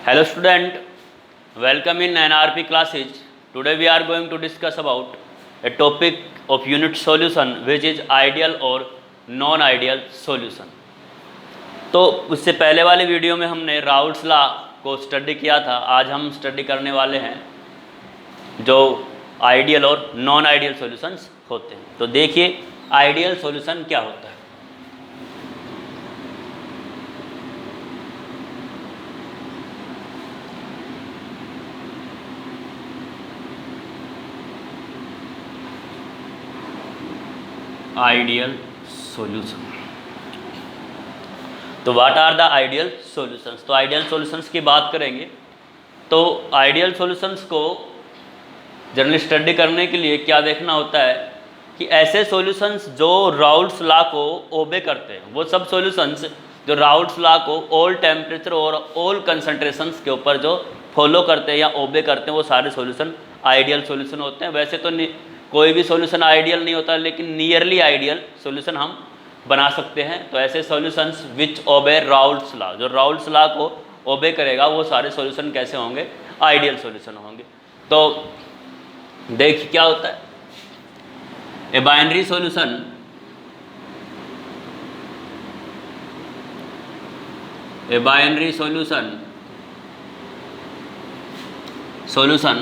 Hello student, welcome in NRP classes. Today we are going to discuss about a topic of unit solution which is ideal or non-ideal solution. तो उससे पहले वाली video में हमने Raoul's law को study किया था। आज हम स्टडी करने वाले हैं जो आइडियल और नॉन आइडियल सॉल्यूशंस होते हैं। तो देखिए आइडियल सॉल्यूशन क्या होता है। आइडियल सॉल्यूशन, तो what are the ideal solutions. तो आइडियल सॉल्यूशंस की बात करेंगे तो आइडियल सॉल्यूशंस को जनरली स्टडी करने के लिए क्या देखना होता है कि ऐसे सॉल्यूशंस जो राउल्स लॉ को ओबे करते हैं, वो सब सॉल्यूशंस जो राउल्स लॉ को ऑल टेम्परेचर और ऑल कंसंट्रेशंस के ऊपर जो फॉलो करते हैं या ओबे करते हैं, वो सारे सॉल्यूशन आइडियल सॉल्यूशन होते हैं। वैसे तो कोई भी सॉल्यूशन आइडियल नहीं होता, लेकिन नियरली आइडियल सॉल्यूशन हम बना सकते हैं। तो ऐसे सॉल्यूशंस विच ओबे राउल्स लॉ, जो राउल्स लॉ को ओबे करेगा, वो सारे सॉल्यूशन कैसे होंगे, आइडियल सॉल्यूशन होंगे। तो देखिए क्या होता है, a binary solution solution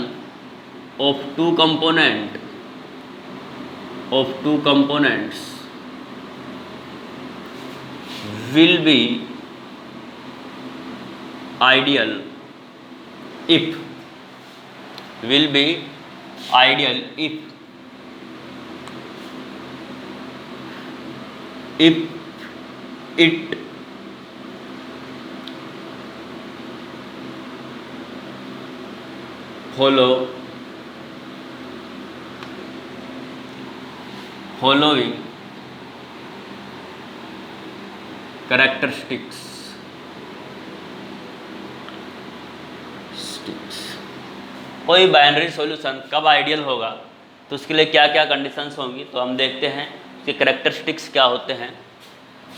of two components will be ideal if it following characteristics। कोई बाइनरी सॉल्यूशन कब आइडियल होगा, तो उसके लिए क्या क्या कंडीशंस होंगी, तो हम देखते हैं इसके कैरेक्टरिस्टिक्स क्या होते हैं।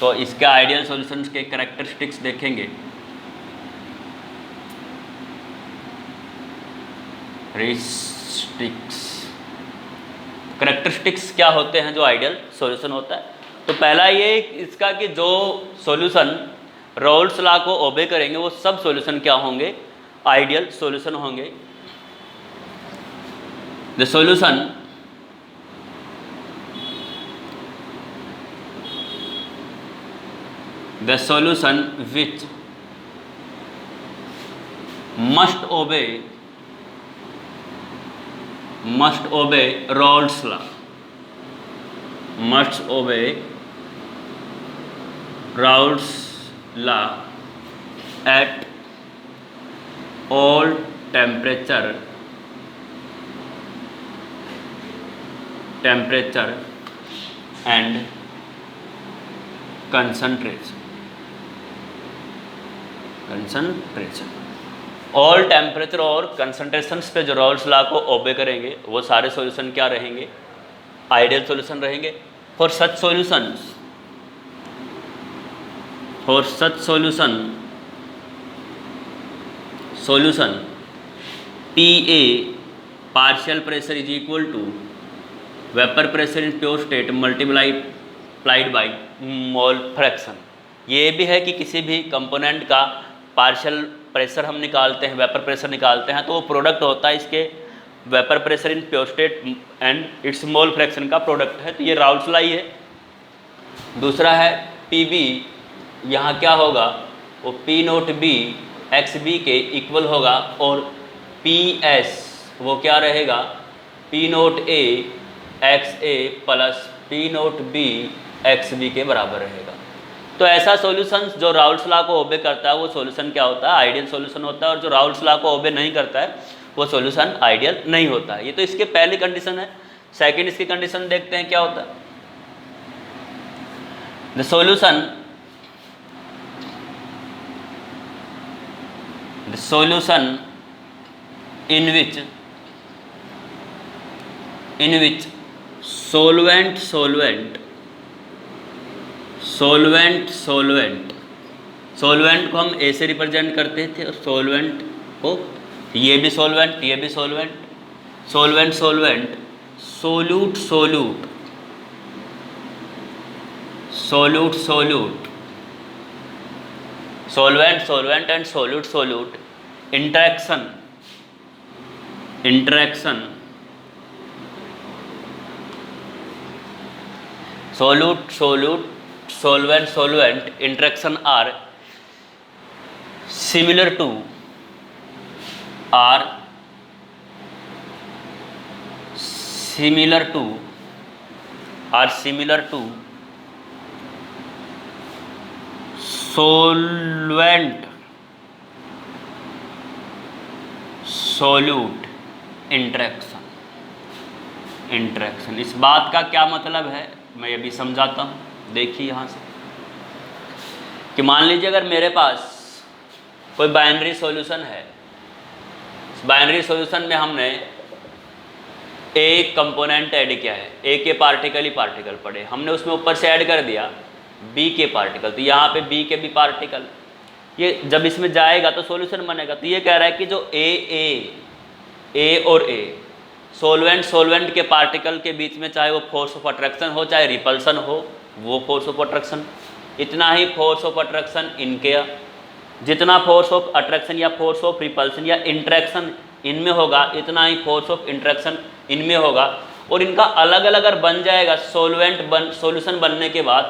तो इसके आइडियल सॉल्यूशंस के कैरेक्टरिस्टिक्स देखेंगे। कैरेक्टरिस्टिक्स क्या होते हैं जो आइडियल सॉल्यूशन होता है। तो पहला ये इसका कि जो सॉल्यूशन राउल्स लॉ को ओबे करेंगे, वो सब सॉल्यूशन क्या होंगे, आइडियल सॉल्यूशन होंगे। The solution which must obey Raoult's law at all temperature and concentration। All temperature और कंसंट्रेशंस पे जो राउल्स लॉ को ओबे करेंगे, वो सारे सॉल्यूशन क्या रहेंगे, आइडियल सॉल्यूशन रहेंगे। For such solution PA partial pressure is equal to vapour pressure in pure state multiplied by mole fraction. ये भी है कि किसी भी कंपोनेंट का पार्शियल प्रेशर हम निकालते हैं, वेपर प्रेशर निकालते हैं, तो वो प्रोडक्ट होता है इसके vapour pressure in pure state and it's mole fraction का प्रोडक्ट है। तो ये राउल्स लॉ ही है। दूसरा है PB, यहाँ क्या होगा, वो P0B XB के इक्वल होगा, और PS वो क्या रहेगा, P0A XA plus P0B XB के बराबर रहेगा। तो ऐसा सॉल्यूशन जो राउल्स लॉ को ओबे करता है, वो सॉल्यूशन क्या होता है, आइडियल सॉल्यूशन होता है। और जो राउल्स लॉ को ओबे नहीं करता है, वो सॉल्यूशन आइडियल नहीं होता है। ये तो इसके पहली कंडीशन है। सेकंड इसकी कंडीशन देखते हैं क्या होता है। The solution in which solvent solvent को हम ए से रिप्रेजेंट करते थे और सॉल्वेंट को, ये भी सॉल्वेंट, ये भी solvent, solvent solvent, solute solute, solute solute, solvent solvent and solute solute, interaction interaction, solute solute, solvent solvent, interaction are similar to are similar to are similar to solvent solute interaction। Interaction, इस बात का क्या मतलब है मैं ये भी समझाता हूँ। देखिए यहाँ से कि मान लीजिए अगर मेरे पास कोई बाइनरी सॉल्यूशन है, इस बाइनरी सॉल्यूशन में हमने एक कंपोनेंट ऐड किया है, ए के पार्टिकल ही पार्टिकल पड़े, हमने उसमें ऊपर से ऐड कर दिया बी के पार्टिकल, तो यहाँ पे बी के भी पार्टिकल, ये जब इसमें जाएगा तो सॉल्यूशन बनेगा। तो ये कह रहा है कि जो ए और ए सॉल्वेंट सॉल्वेंट के पार्टिकल के बीच में, चाहे वो फोर्स ऑफ अट्रैक्शन हो चाहे रिपल्सन हो, वो फोर्स ऑफ अट्रैक्शन, इतना ही फोर्स ऑफ अट्रैक्शन इनके, जितना फोर्स ऑफ अट्रैक्शन या फोर्स ऑफ रिपल्सन या इंट्रैक्शन इनमें होगा, इतना ही फोर्स ऑफ इंट्रैक्शन इनमें होगा। और इनका अलग अलग अगर बन जाएगा सॉल्यूशन बनने के बाद,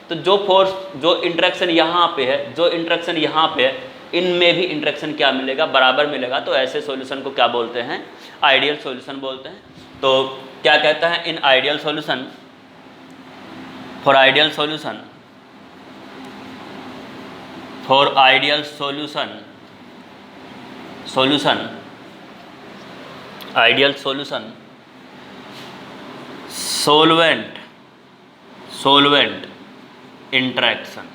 तो जो फोर्स जो इंट्रैक्शन यहाँ पे है, जो इंट्रैक्शन यहाँ पे है, इनमें भी इंट्रैक्शन क्या मिलेगा, बराबर मिलेगा। तो ऐसे सॉल्यूशन को क्या बोलते हैं, आइडियल सॉल्यूशन बोलते हैं। तो क्या कहता है, in ideal solution, for ideal solution, for ideal solution, solution ideal solution, solvent solvent interaction,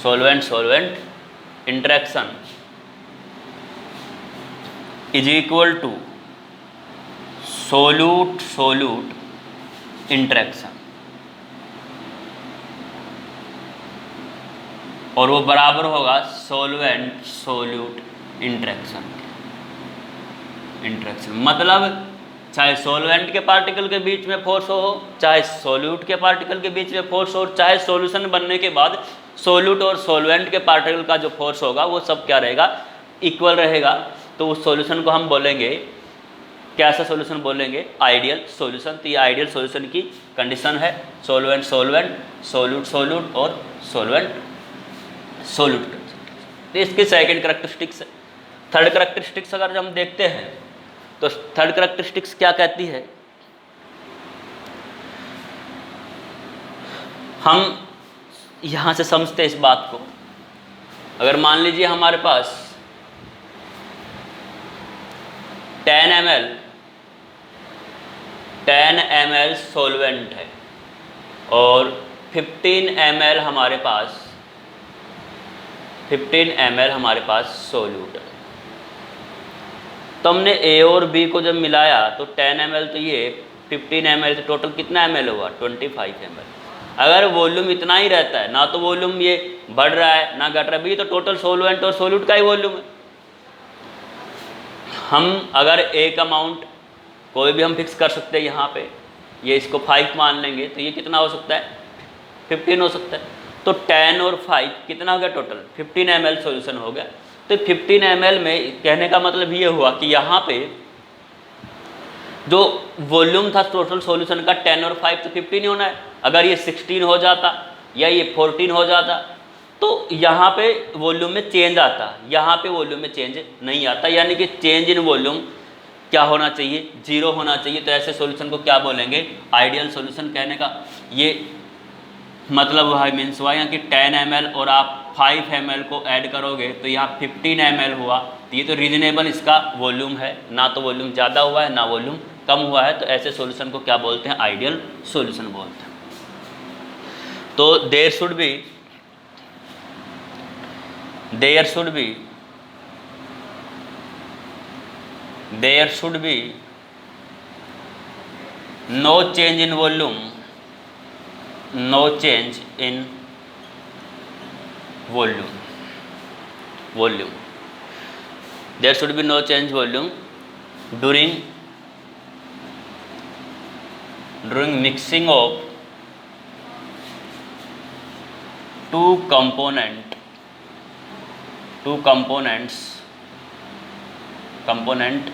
solvent solvent interaction is equal to solute solute interaction, और वो बराबर होगा सॉल्वेंट सोल्यूट इंट्रैक्शन। मतलब चाहे सॉल्वेंट के पार्टिकल के बीच में फोर्स हो, चाहे सोल्यूट के पार्टिकल के बीच में फोर्स हो, चाहे सॉल्यूशन बनने के बाद सोल्यूट और सॉल्वेंट के पार्टिकल का जो फोर्स होगा वो सब क्या रहेगा, इक्वल रहेगा। तो उस सॉल्यूशन को हम बोलेंगे, कैसा सॉल्यूशन बोलेंगे, आइडियल सॉल्यूशन। तो ये आइडियल सॉल्यूशन की कंडीशन है, सॉल्वेंट सॉल्वेंट, सोल्यूट सोल्यूट और सॉल्वेंट सोल्यूट। तो इसकी सेकंड करैक्टरिस्टिक्स। थर्ड करैक्टरिस्टिक्स अगर हम देखते हैं तो थर्ड करैक्टरिस्टिक्स क्या कहती है, हम यहाँ से समझते हैं इस बात को। अगर मान लीजिए हमारे पास 10 ml सॉल्वेंट है और 15 ml हमारे पास सोल्यूट है। तो हमने ए और बी को जब मिलाया तो 10 ml, तो ये 15 ml, तो टोटल कितना ml हुआ, 25 ml। अगर वॉल्यूम इतना ही रहता है, ना तो वॉल्यूम ये बढ़ रहा है ना घट रहा है, तो टोटल सॉल्वेंट और सोल्यूट का ही वॉल्यूम है। हम अगर एक अमाउंट कोई भी हम फिक्स कर सकते हैं यहाँ पे, ये इसको 5 मान लेंगे, तो ये कितना हो सकता है, 15 हो सकता है। तो 10 और 5 कितना हो गया, टोटल 15 ml सॉल्यूशन हो गया। तो 15 ml में कहने का मतलब ये हुआ कि यहाँ पे जो वॉल्यूम था टोटल सॉल्यूशन का 10 और 5 तो 15 ही होना है। अगर ये 16 हो जाता या ये 14 हो जाता तो यहाँ पे वॉल्यूम में चेंज आता, यहाँ पे वॉल्यूम में चेंज नहीं आता, यानी कि चेंज इन वॉल्यूम क्या होना चाहिए, 0 होना चाहिए। तो ऐसे सॉल्यूशन को क्या बोलेंगे, आइडियल सॉल्यूशन। कहने का ये मतलब हुआ, मीन्स हुआ यहाँ कि 10 ml और आप 5 ml को ऐड करोगे तो यहाँ 15 ml हुआ। तो ये तो रीजनेबल इसका वॉल्यूम है, ना तो वॉल्यूम ज़्यादा हुआ है ना वॉल्यूम कम हुआ है। तो ऐसे सॉल्यूशन को क्या बोलते हैं, आइडियल सॉल्यूशन बोलते हैं। तो there should be no change in volume no change in volume. There should be no change volume during mixing of two component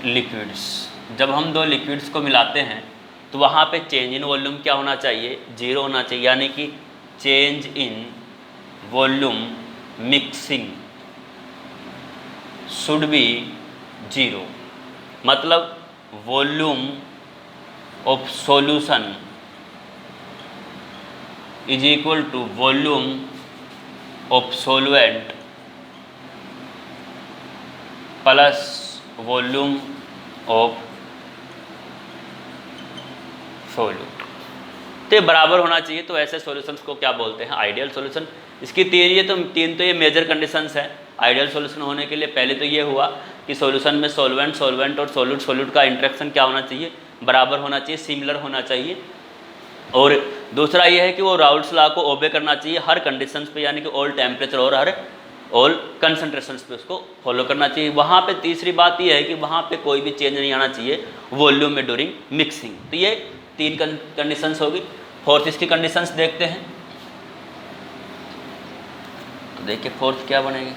liquids. जब हम दो लिक्विड्स को मिलाते हैं तो वहाँ पे चेंज इन वॉल्यूम क्या होना चाहिए, जीरो होना चाहिए, यानी कि change in volume mixing should be zero. मतलब volume of solution is equal to volume of solvent plus volume of solute. तो ये बराबर होना चाहिए. तो ऐसे सॉल्यूशंस को क्या बोलते हैं, आइडियल सॉल्यूशन. इसकी तीन तो ये मेजर कंडीशंस हैं आइडियल सॉल्यूशन होने के लिए. पहले तो ये हुआ कि सॉल्यूशन में सॉल्वेंट और सोल्यूट का इंटरेक्शन क्या होना चाहिए, बराबर होना चाहिए, सिमिलर होना चाहिए. और दूसरा ये है कि वो राउल्ट्स लॉ को ओबे करना चाहिए हर कंडीशंस पे, यानी कि ऑल टेम्परेचर और ऑल कंसंट्रेशंस पे उसको फॉलो करना चाहिए. वहाँ पे तीसरी बात ये है कि वहाँ पे कोई भी चेंज नहीं आना चाहिए वॉल्यूम में ड्यूरिंग मिक्सिंग. तो ये तीन कंडीशंस होगी. फोर्थ इसकी कंडीशंस देखते हैं. तो देखिए फोर्थ क्या बनेगी.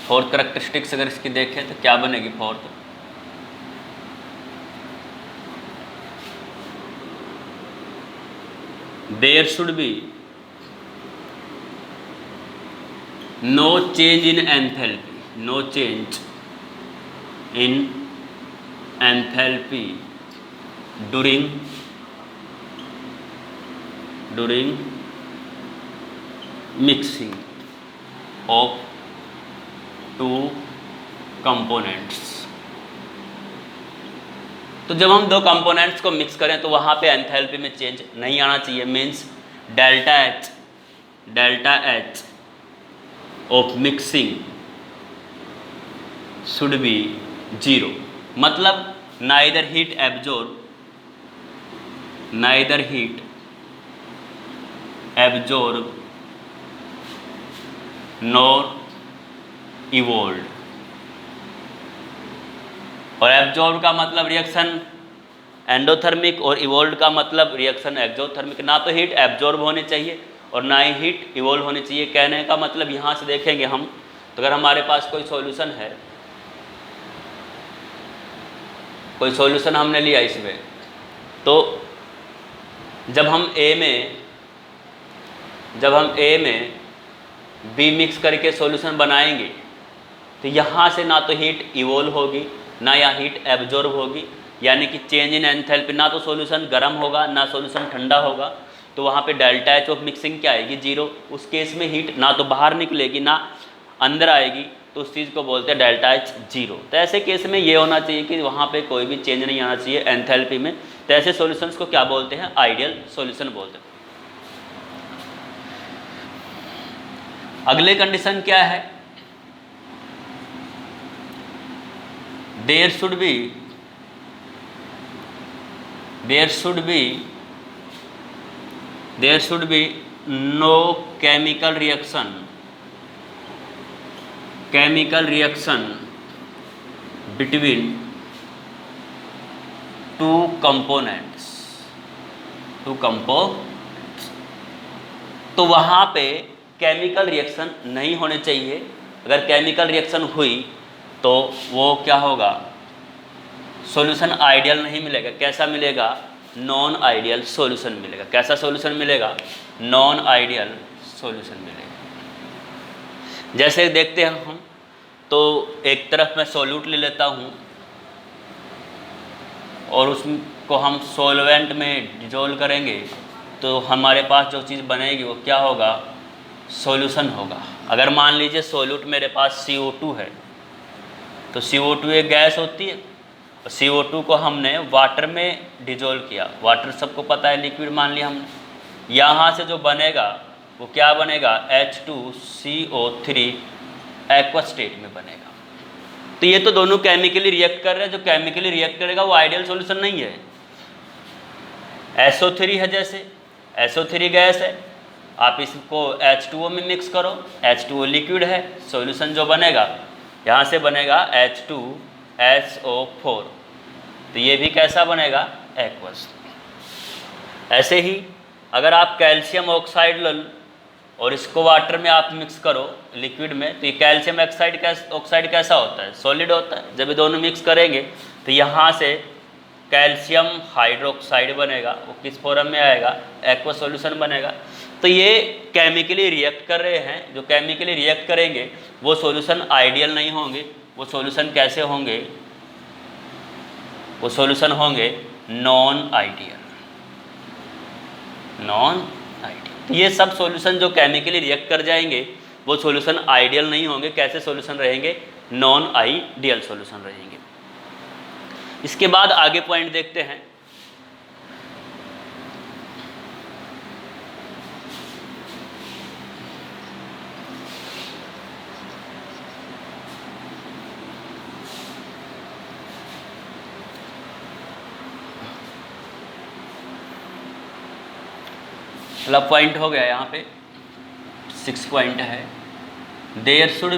फोर्थ करैक्टरिस्टिक्स अगर इसकी देखें तो क्या बनेगी fourth. There should be no change in enthalpy, no change in enthalpy during mixing of two components. तो जब हम दो कंपोनेंट्स को मिक्स करें तो वहाँ पे एंथैल्पी में चेंज नहीं आना चाहिए. Means delta H of mixing should be zero. मतलब neither heat absorb nor evolve. और एब्जॉर्ब का मतलब रिएक्शन एंडोथर्मिक और इवोल्व का मतलब रिएक्शन एक्सोथर्मिक. ना तो हीट एब्जॉर्ब होनी चाहिए और ना ही हीट इवोल्व होनी चाहिए. कहने का मतलब यहाँ से देखेंगे हम तो अगर हमारे पास कोई सॉल्यूशन है, कोई सॉल्यूशन हमने लिया इसमें, तो जब हम ए में बी मिक्स करके सॉल्यूशन बनाएंगे तो यहाँ से ना तो हीट इवोल्व होगी ना या हीट एब्जॉर्ब होगी, यानी कि चेंज इन एंथैल्पी. ना तो सॉल्यूशन गर्म होगा ना सॉल्यूशन ठंडा होगा. तो वहाँ पे डेल्टा एच ऑफ मिक्सिंग क्या आएगी, जीरो. उस केस में हीट ना तो बाहर निकलेगी ना अंदर आएगी, तो उस चीज़ को बोलते हैं डेल्टा एच जीरो. तो ऐसे केस में ये होना चाहिए कि वहाँ पे कोई भी चेंज नहीं आना चाहिए एंथैल्पी में. तो ऐसे सॉल्यूशंस को क्या बोलते हैं, आइडियल सॉल्यूशन बोलते हैं. अगले कंडीशन क्या है, there should be no chemical reaction between two components. तो वहाँ पे केमिकल रिएक्शन नहीं होने चाहिए. अगर केमिकल रिएक्शन हुई तो वो क्या होगा, सॉल्यूशन आइडियल नहीं मिलेगा. कैसा मिलेगा, नॉन आइडियल सॉल्यूशन मिलेगा. कैसा सॉल्यूशन मिलेगा, नॉन आइडियल सॉल्यूशन मिलेगा. जैसे देखते हैं हम, तो एक तरफ मैं सॉल्यूट ले लेता हूँ और उसको हम सॉल्वेंट में डिजोल्व करेंगे तो हमारे पास जो चीज़ बनेगी वो क्या होगा, सॉल्यूशन होगा. अगर मान लीजिए सॉल्यूट मेरे पास CO2 है, तो CO2 एक गैस होती है. CO2 को हमने वाटर में डिजोल्व किया. वाटर सबको पता है लिक्विड मान लिया हमने. यहाँ से जो बनेगा वो क्या बनेगा, H2CO3 एक्वस स्टेट में बनेगा। तो ये तो दोनों केमिकली रिएक्ट कर रहे हैं, जो केमिकली रिएक्ट करेगा वो आइडियल सॉल्यूशन नहीं है। SO3 है, जैसे SO3 गैस है, आप इसको H2O में मिक्स करो, H2O लिक्विड है, सॉल्यूशन जो बनेगा यहाँ से बनेगा H2SO4, तो ये भी कैसा बनेगा, एक्वस। ऐसे ही अगर आप कैल्शियम ऑक्साइड लो और इसको वाटर में आप मिक्स करो लिक्विड में, तो ये कैल्शियम ऑक्साइड कैसा होता है, सॉलिड होता है। जब ये दोनों मिक्स करेंगे तो यहाँ से कैल्शियम हाइड्रोक्साइड बनेगा, वो किस फॉर्म में आएगा, एक्वस सॉल्यूशन बनेगा। तो ये केमिकली रिएक्ट कर रहे हैं, जो केमिकली रिएक्ट करेंगे वो सॉल्यूशन आइडियल नहीं होंगे, वो सॉल्यूशन कैसे होंगे, वो सॉल्यूशन होंगे नॉन आइडियल। तो ये सब सॉल्यूशन जो केमिकली रिएक्ट कर जाएंगे वो सॉल्यूशन आइडियल नहीं होंगे। कैसे सॉल्यूशन रहेंगे, नॉन आइडियल सॉल्यूशन रहेंगे। इसके बाद आगे पॉइंट देखते हैं। पहला पॉइंट हो गया, यहाँ पे 6 पॉइंट है। There should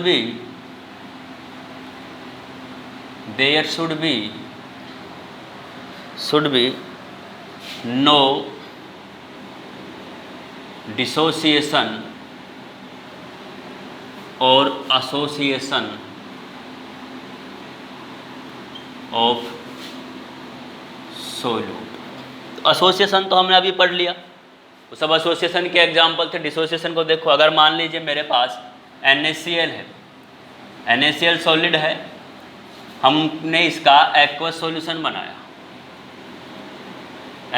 be no dissociation और एसोसिएशन ऑफ सोल्यूट। एसोसिएशन तो हमने अभी पढ़ लिया, वो सब एसोसिएशन के एग्जाम्पल थे। डिसोसिएशन को देखो, अगर मान लीजिए मेरे पास NaCl है, NaCl सॉलिड है, हमने इसका एक्वस सॉल्यूशन बनाया,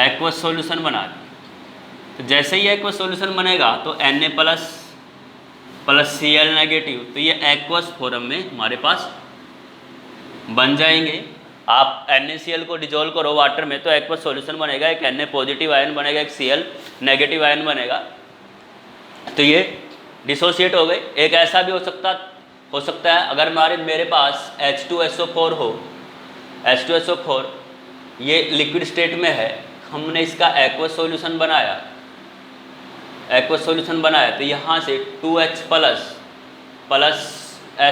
एक्वस सॉल्यूशन बना दिया। तो जैसे ही एक्वस सॉल्यूशन बनेगा तो Na प्लस Cl नेगेटिव, तो ये एक्वस फॉर्म में हमारे पास बन जाएंगे। आप NaCl को डिजोल्व करो वाटर में तो एक्वस सॉल्यूशन बनेगा, एक Na पॉजिटिव आयन बनेगा, एक Cl नेगेटिव आयन बनेगा। तो ये डिसोसिएट हो गए। एक ऐसा भी हो सकता है अगर मेरे पास H2SO4 हो, H2SO4 ये लिक्विड स्टेट में है, हमने इसका एक्वस सॉल्यूशन बनाया, तो यहाँ से 2H प्लस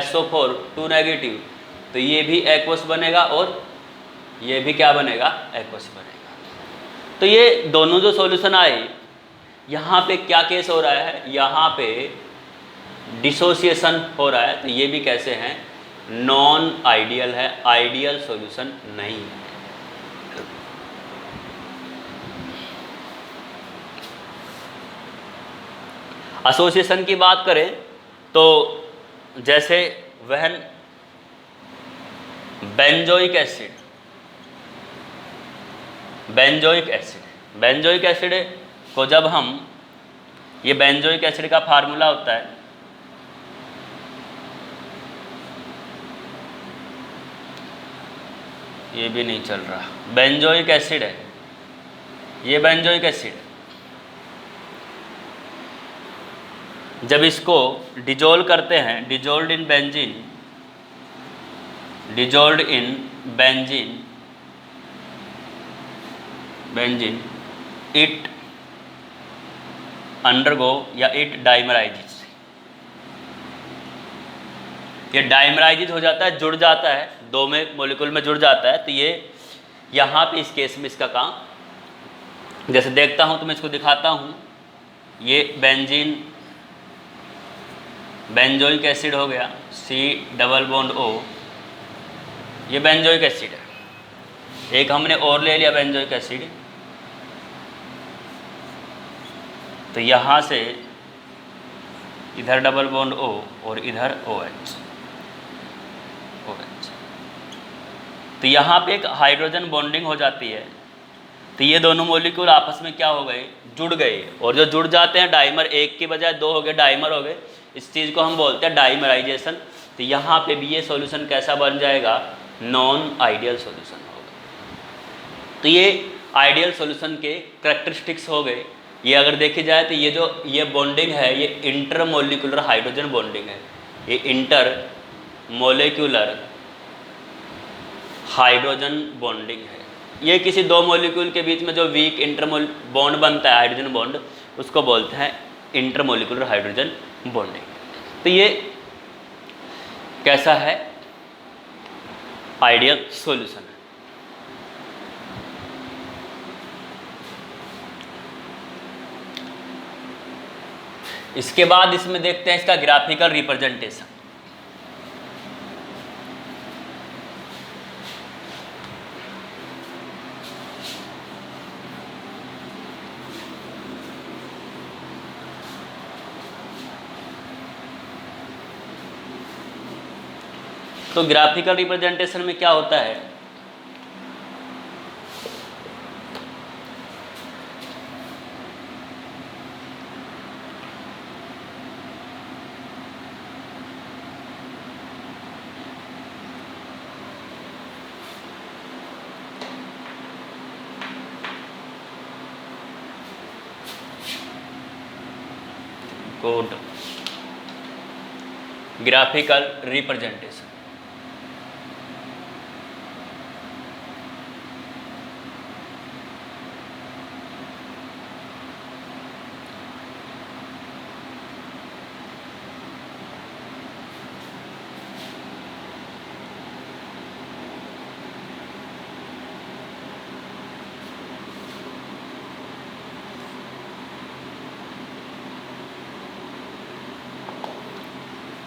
SO4 2 नेगेटिव, तो ये भी एक्वस बनेगा और ये भी क्या बनेगा, एक्वस बनेगा। तो ये दोनों जो सॉल्यूशन आए, यहाँ पे क्या केस हो रहा है, यहाँ पे डिसोसिएशन हो रहा है, तो ये भी कैसे हैं, नॉन आइडियल है, आइडियल सॉल्यूशन नहीं है। एसोसिएशन की बात करें तो जैसे वहन बेंजोइक एसिड को जब हम, ये बेंजोइक एसिड का फार्मूला होता है, ये भी नहीं चल रहा, बेंजोइक एसिड है, ये बेंजोइक एसिड, जब इसको डिजोल्व करते हैं, dissolved in benzene, it undergo या इट डाइमराइजेज, ये डाइमराइजेज हो जाता है, जुड़ जाता है, दो में मॉलिक्यूल में जुड़ जाता है। तो ये यहाँ पे इस केस में इसका काम, जैसे देखता हूँ तो मैं इसको दिखाता हूँ, ये बेंजोइक एसिड हो गया, C+O, ये बेंजोइक एसिड है। एक हमने और ले लिया बेंजोइक एसिड, तो यहाँ से इधर O और इधर OH, तो यहाँ पे एक हाइड्रोजन बॉन्डिंग हो जाती है। तो ये दोनों मॉलिक्यूल आपस में क्या हो गए, जुड़ गए, और जो जुड़ जाते हैं डाइमर, एक की बजाय दो हो गए, डाइमर हो गए, इस चीज़ को हम बोलते हैं डाइमराइजेशन। तो यहाँ पे भी ये सॉल्यूशन कैसा बन जाएगा, नॉन आइडियल सॉल्यूशन होगा। तो ये आइडियल सॉल्यूशन के करैक्टरिस्टिक्स हो गए। ये अगर देखी जाए तो ये बॉन्डिंग है ये इंटरमोलिकुलर हाइड्रोजन बॉन्डिंग है, ये इंटर मोलिकुलर हाइड्रोजन बॉन्डिंग है। ये किसी दो मॉलिक्यूल के बीच में जो वीक इंटरमोल बॉन्ड बनता है हाइड्रोजन बॉन्ड, उसको बोलते हैं इंटरमोलिकुलर हाइड्रोजन बॉन्डिंग। तो ये कैसा है, आइडियल सॉल्यूशन है। इसके बाद इसमें देखते हैं इसका ग्राफिकल रिप्रेजेंटेशन। तो ग्राफिकल रिप्रेजेंटेशन में क्या होता है, कोड ग्राफिकल रिप्रेजेंटेशन।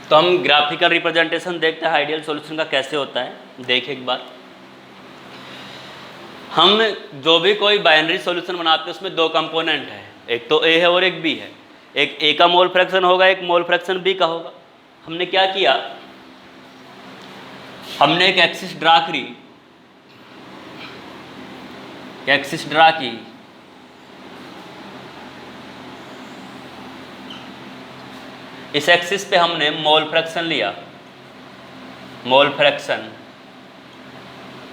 तो हम ग्राफिकल रिप्रेजेंटेशन देखते हैं आइडियल सॉल्यूशन का कैसे होता है। देखिए एक बार, हम जो भी कोई बाइनरी सॉल्यूशन बनाते हैं उसमें दो कंपोनेंट है, एक तो ए है और एक बी है। एक ए का मोल फ्रैक्शन होगा, एक मोल फ्रैक्शन बी का होगा। हमने क्या किया, हमने एक एक्सिस ड्रा करी, एक्सिस ड्रा की, इस एक्सिस पे हमने मोल फ्रैक्शन लिया, मोल फ्रैक्शन,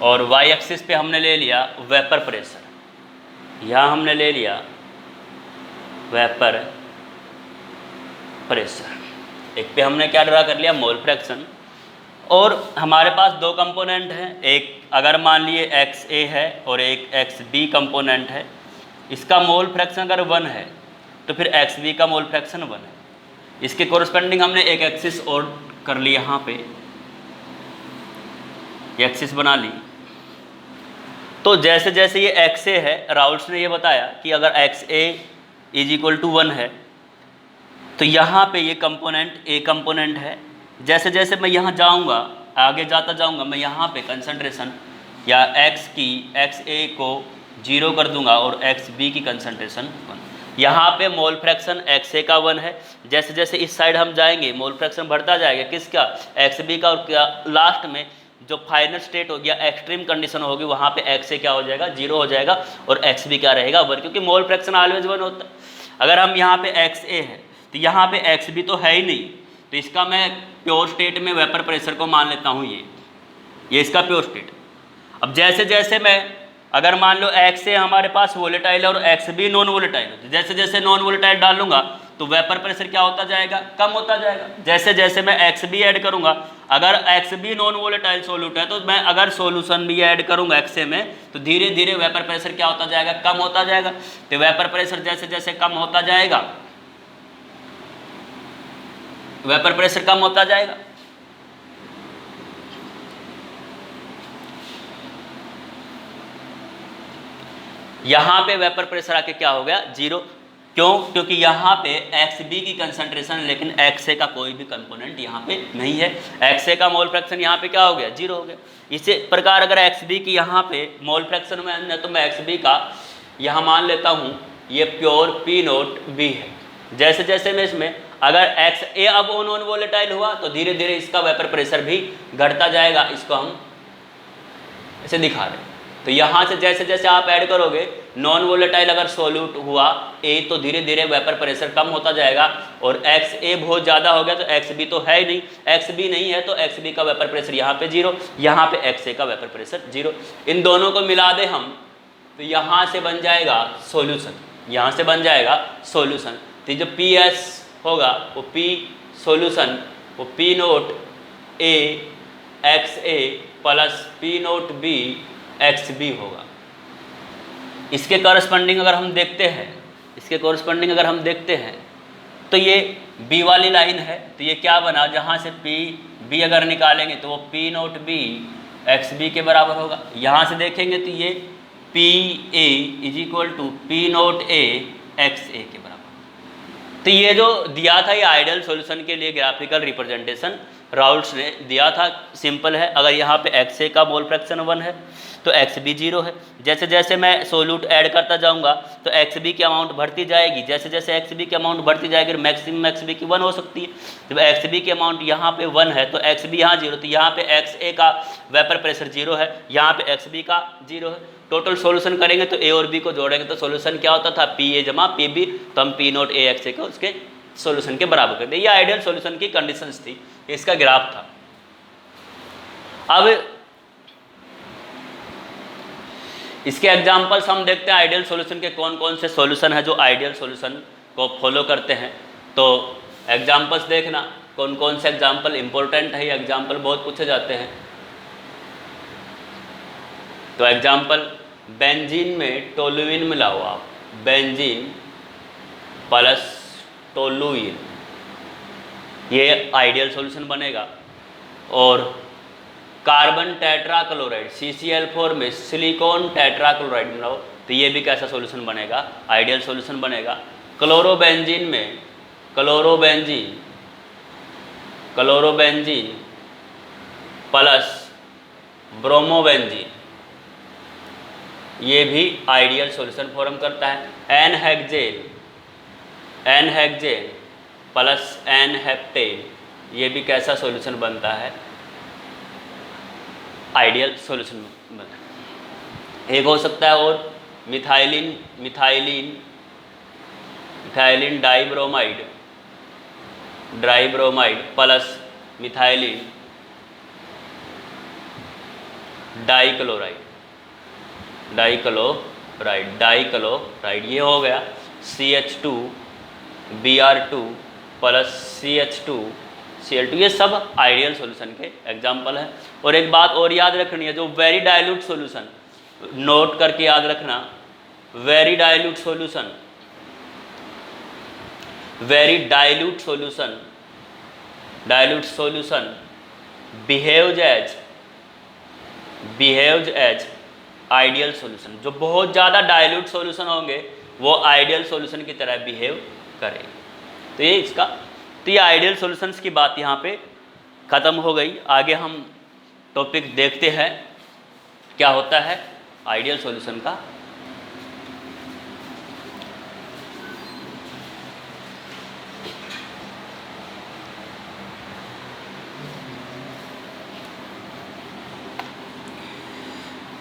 और वाई एक्सिस पे हमने ले लिया वेपर प्रेशर। यहाँ हमने ले लिया वेपर प्रेशर। एक पे हमने क्या ड्रा कर लिया, मोल फ्रैक्शन। और हमारे पास दो कंपोनेंट हैं, एक अगर मान लिए एक्स ए है और एक एक्स बी कंपोनेंट है। इसका मोल फ्रैक्शन अगर 1 है तो फिर एक्स बी का मोल फ्रैक्शन 1 है। इसके कोरस्पेंडिंग हमने एक एक्सिस और कर ली, यहाँ पे एक्सिस बना ली। तो जैसे जैसे ये एक्स ए है, राउल्स ने ये बताया कि अगर x A is equal to 1 है तो यहाँ पे ये कंपोनेंट ए कंपोनेंट है। जैसे जैसे मैं यहाँ जाऊँगा, आगे जाता जाऊँगा, मैं यहाँ पे कंसंट्रेशन या एक्स ए को 0 कर दूंगा और एक्स बी की कंसंट्रेशन 1। यहाँ पे मोल फ्रैक्शन एक्स ए का 1 है। जैसे जैसे इस साइड हम जाएंगे मोल फ्रैक्शन बढ़ता जाएगा, किसका, एक्स बी का। और क्या लास्ट में जो फाइनल स्टेट हो गया, एक्सट्रीम कंडीशन होगी, वहाँ पे एक्स ए क्या हो जाएगा, 0 हो जाएगा और एक्स बी क्या रहेगा, 1, क्योंकि मोल फ्रैक्शन ऑलवेज 1 होता है। अगर हम यहाँ पे एक्स ए है तो यहाँ पे एक्स बी तो है ही नहीं, तो इसका मैं प्योर स्टेट में वेपर प्रेशर को मान लेता हूँ, ये इसका प्योर स्टेट। अब जैसे जैसे मैं, अगर मान लो एक्स ए हमारे पास वोलेटाइल है और एक्स बी नॉन वोलेटाइल है, तो जैसे जैसे नॉन वोलेटाइल डालूंगा तो वेपर प्रेशर क्या होता जाएगा, कम होता जाएगा। जैसे जैसे मैं एक्स बी ऐड करूंगा, अगर x B non volatile solute है तो मैं अगर सोल्यूशन भी ऐड करूंगा एक्स ए में तो धीरे धीरे वेपर प्रेशर क्या होता जाएगा, कम होता जाएगा। तो वेपर प्रेशर जैसे जैसे कम होता जाएगा, वेपर प्रेशर कम होता जाएगा। यहाँ पे वेपर प्रेशर आके क्या हो गया, 0। क्यों, क्योंकि यहाँ पे एक्स बी की कंसंट्रेशन, लेकिन एक्स ए का कोई भी कंपोनेंट यहाँ पे नहीं है। एक्स ए का मोल फ्रैक्शन यहाँ पे क्या हो गया, 0 हो गया। इसी प्रकार अगर एक्स बी की यहाँ पे मोल फ्रैक्शन में है तो मैं एक्स बी का यहाँ मान लेता हूँ ये प्योर पी नोट बी है। जैसे जैसे मैं इसमें अगर एक्स ए अब नॉन वोलेटाइल हुआ तो धीरे धीरे इसका वेपर प्रेशर भी घटता जाएगा। इसको हम ऐसे दिखा रहे हैं। तो यहाँ से जैसे जैसे आप ऐड करोगे, नॉन वोलेटाइल अगर सोल्यूट हुआ ए तो धीरे धीरे वेपर प्रेशर कम होता जाएगा। और एक्स ए बहुत ज़्यादा हो गया तो एक्स बी तो है ही नहीं, एक्स बी नहीं है तो एक्स बी का वेपर प्रेशर यहाँ पे 0, यहाँ पे एक्स ए का वेपर प्रेशर 0। इन दोनों को मिला दे हम तो यहाँ से बन जाएगा सॉल्यूशन। यहाँ से बन जाएगा सॉल्यूशन। तो जो पी एस होगा वो पी सॉल्यूशन वो P note A x A plus P note B x B होगा। इसके कॉरस्पॉन्डिंग अगर हम देखते हैं तो ये बी वाली लाइन है, तो ये क्या बना, जहाँ से पी बी अगर निकालेंगे तो वो P note B x B के बराबर होगा। यहाँ से देखेंगे तो ये P A is equal to P note A x A के बराबर। तो ये जो दिया था ये आइडियल सॉल्यूशन के लिए ग्राफिकल रिप्रेजेंटेशन राउल्ट्स ने दिया था, सिंपल है। अगर यहाँ पे एक्स ए का मोल फ्रैक्शन 1 है तो एक्स बी 0 है। जैसे जैसे मैं सोल्यूट ऐड करता जाऊँगा तो एक्स बी की अमाउंट बढ़ती जाएगी, जैसे जैसे एक्स बी की अमाउंट बढ़ती जाएगी मैक्सिमम एक्स बी की 1 हो सकती है। जब एक्स बी की अमाउंट यहाँ पे 1 है तो एक्स बी यहाँ 0, तो यहाँ पे एक्स ए का वेपर प्रेशर 0 है, यहाँ पे एक्स बी का 0 है। टोटल सोल्यूशन करेंगे तो ए और बी को जोड़ेंगे तो सोल्यूशन क्या होता था, पी ए जमा पी बी, तो हम पी नोट ए एक्स ए को उसके सोल्यूशन के बराबर कर दें। ये आइडियल सोल्यूशन की कंडीशंस थी, इसका ग्राफ था। अब इसके एग्जांपल्स हम देखते हैं आइडियल सॉल्यूशन के कौन कौन से सॉल्यूशन है जो आइडियल सॉल्यूशन को फॉलो करते हैं। तो एग्जांपल्स देखना कौन कौन से एग्जांपल इंपॉर्टेंट है, ये एग्जांपल बहुत पूछे जाते हैं। तो एग्जांपल, बेंजीन में टोलुइन मिलाओ आप, बेंजीन प्लस टोलुइन, ये आइडियल सॉल्यूशन बनेगा। और कार्बन टेट्राक्लोराइड CCl4 में सिलिकॉन टेट्राक्लोराइड मिलाओ तो ये भी कैसा सॉल्यूशन बनेगा, आइडियल सॉल्यूशन बनेगा। क्लोरोबेंजीन में क्लोरोबेंजीन प्लस ब्रोमोबेंजीन, ये भी आइडियल सॉल्यूशन फॉर्म करता है। एनहेक्सेन प्लस एन-हेप्टेन, ये भी कैसा सॉल्यूशन बनता है, आइडियल सॉल्यूशन बनता है। एक हो सकता है और methylene dibromide plus methylene dichloride, ये हो गया CH2Br2 प्लस CH2Cl2, ये सब आइडियल सॉल्यूशन के एग्जाम्पल है। और एक बात और याद रखनी है, जो वेरी डाइल्यूट सॉल्यूशन, नोट करके याद रखना, very dilute solution behaves as ideal solution. जो बहुत ज़्यादा डाइल्यूट सॉल्यूशन होंगे वो आइडियल सॉल्यूशन की तरह बिहेव करेंगे। तो ये इसका, तो ये आइडियल सॉल्यूशंस की बात यहाँ पे ख़त्म हो गई। आगे हम टॉपिक देखते हैं क्या होता है आइडियल सॉल्यूशन का।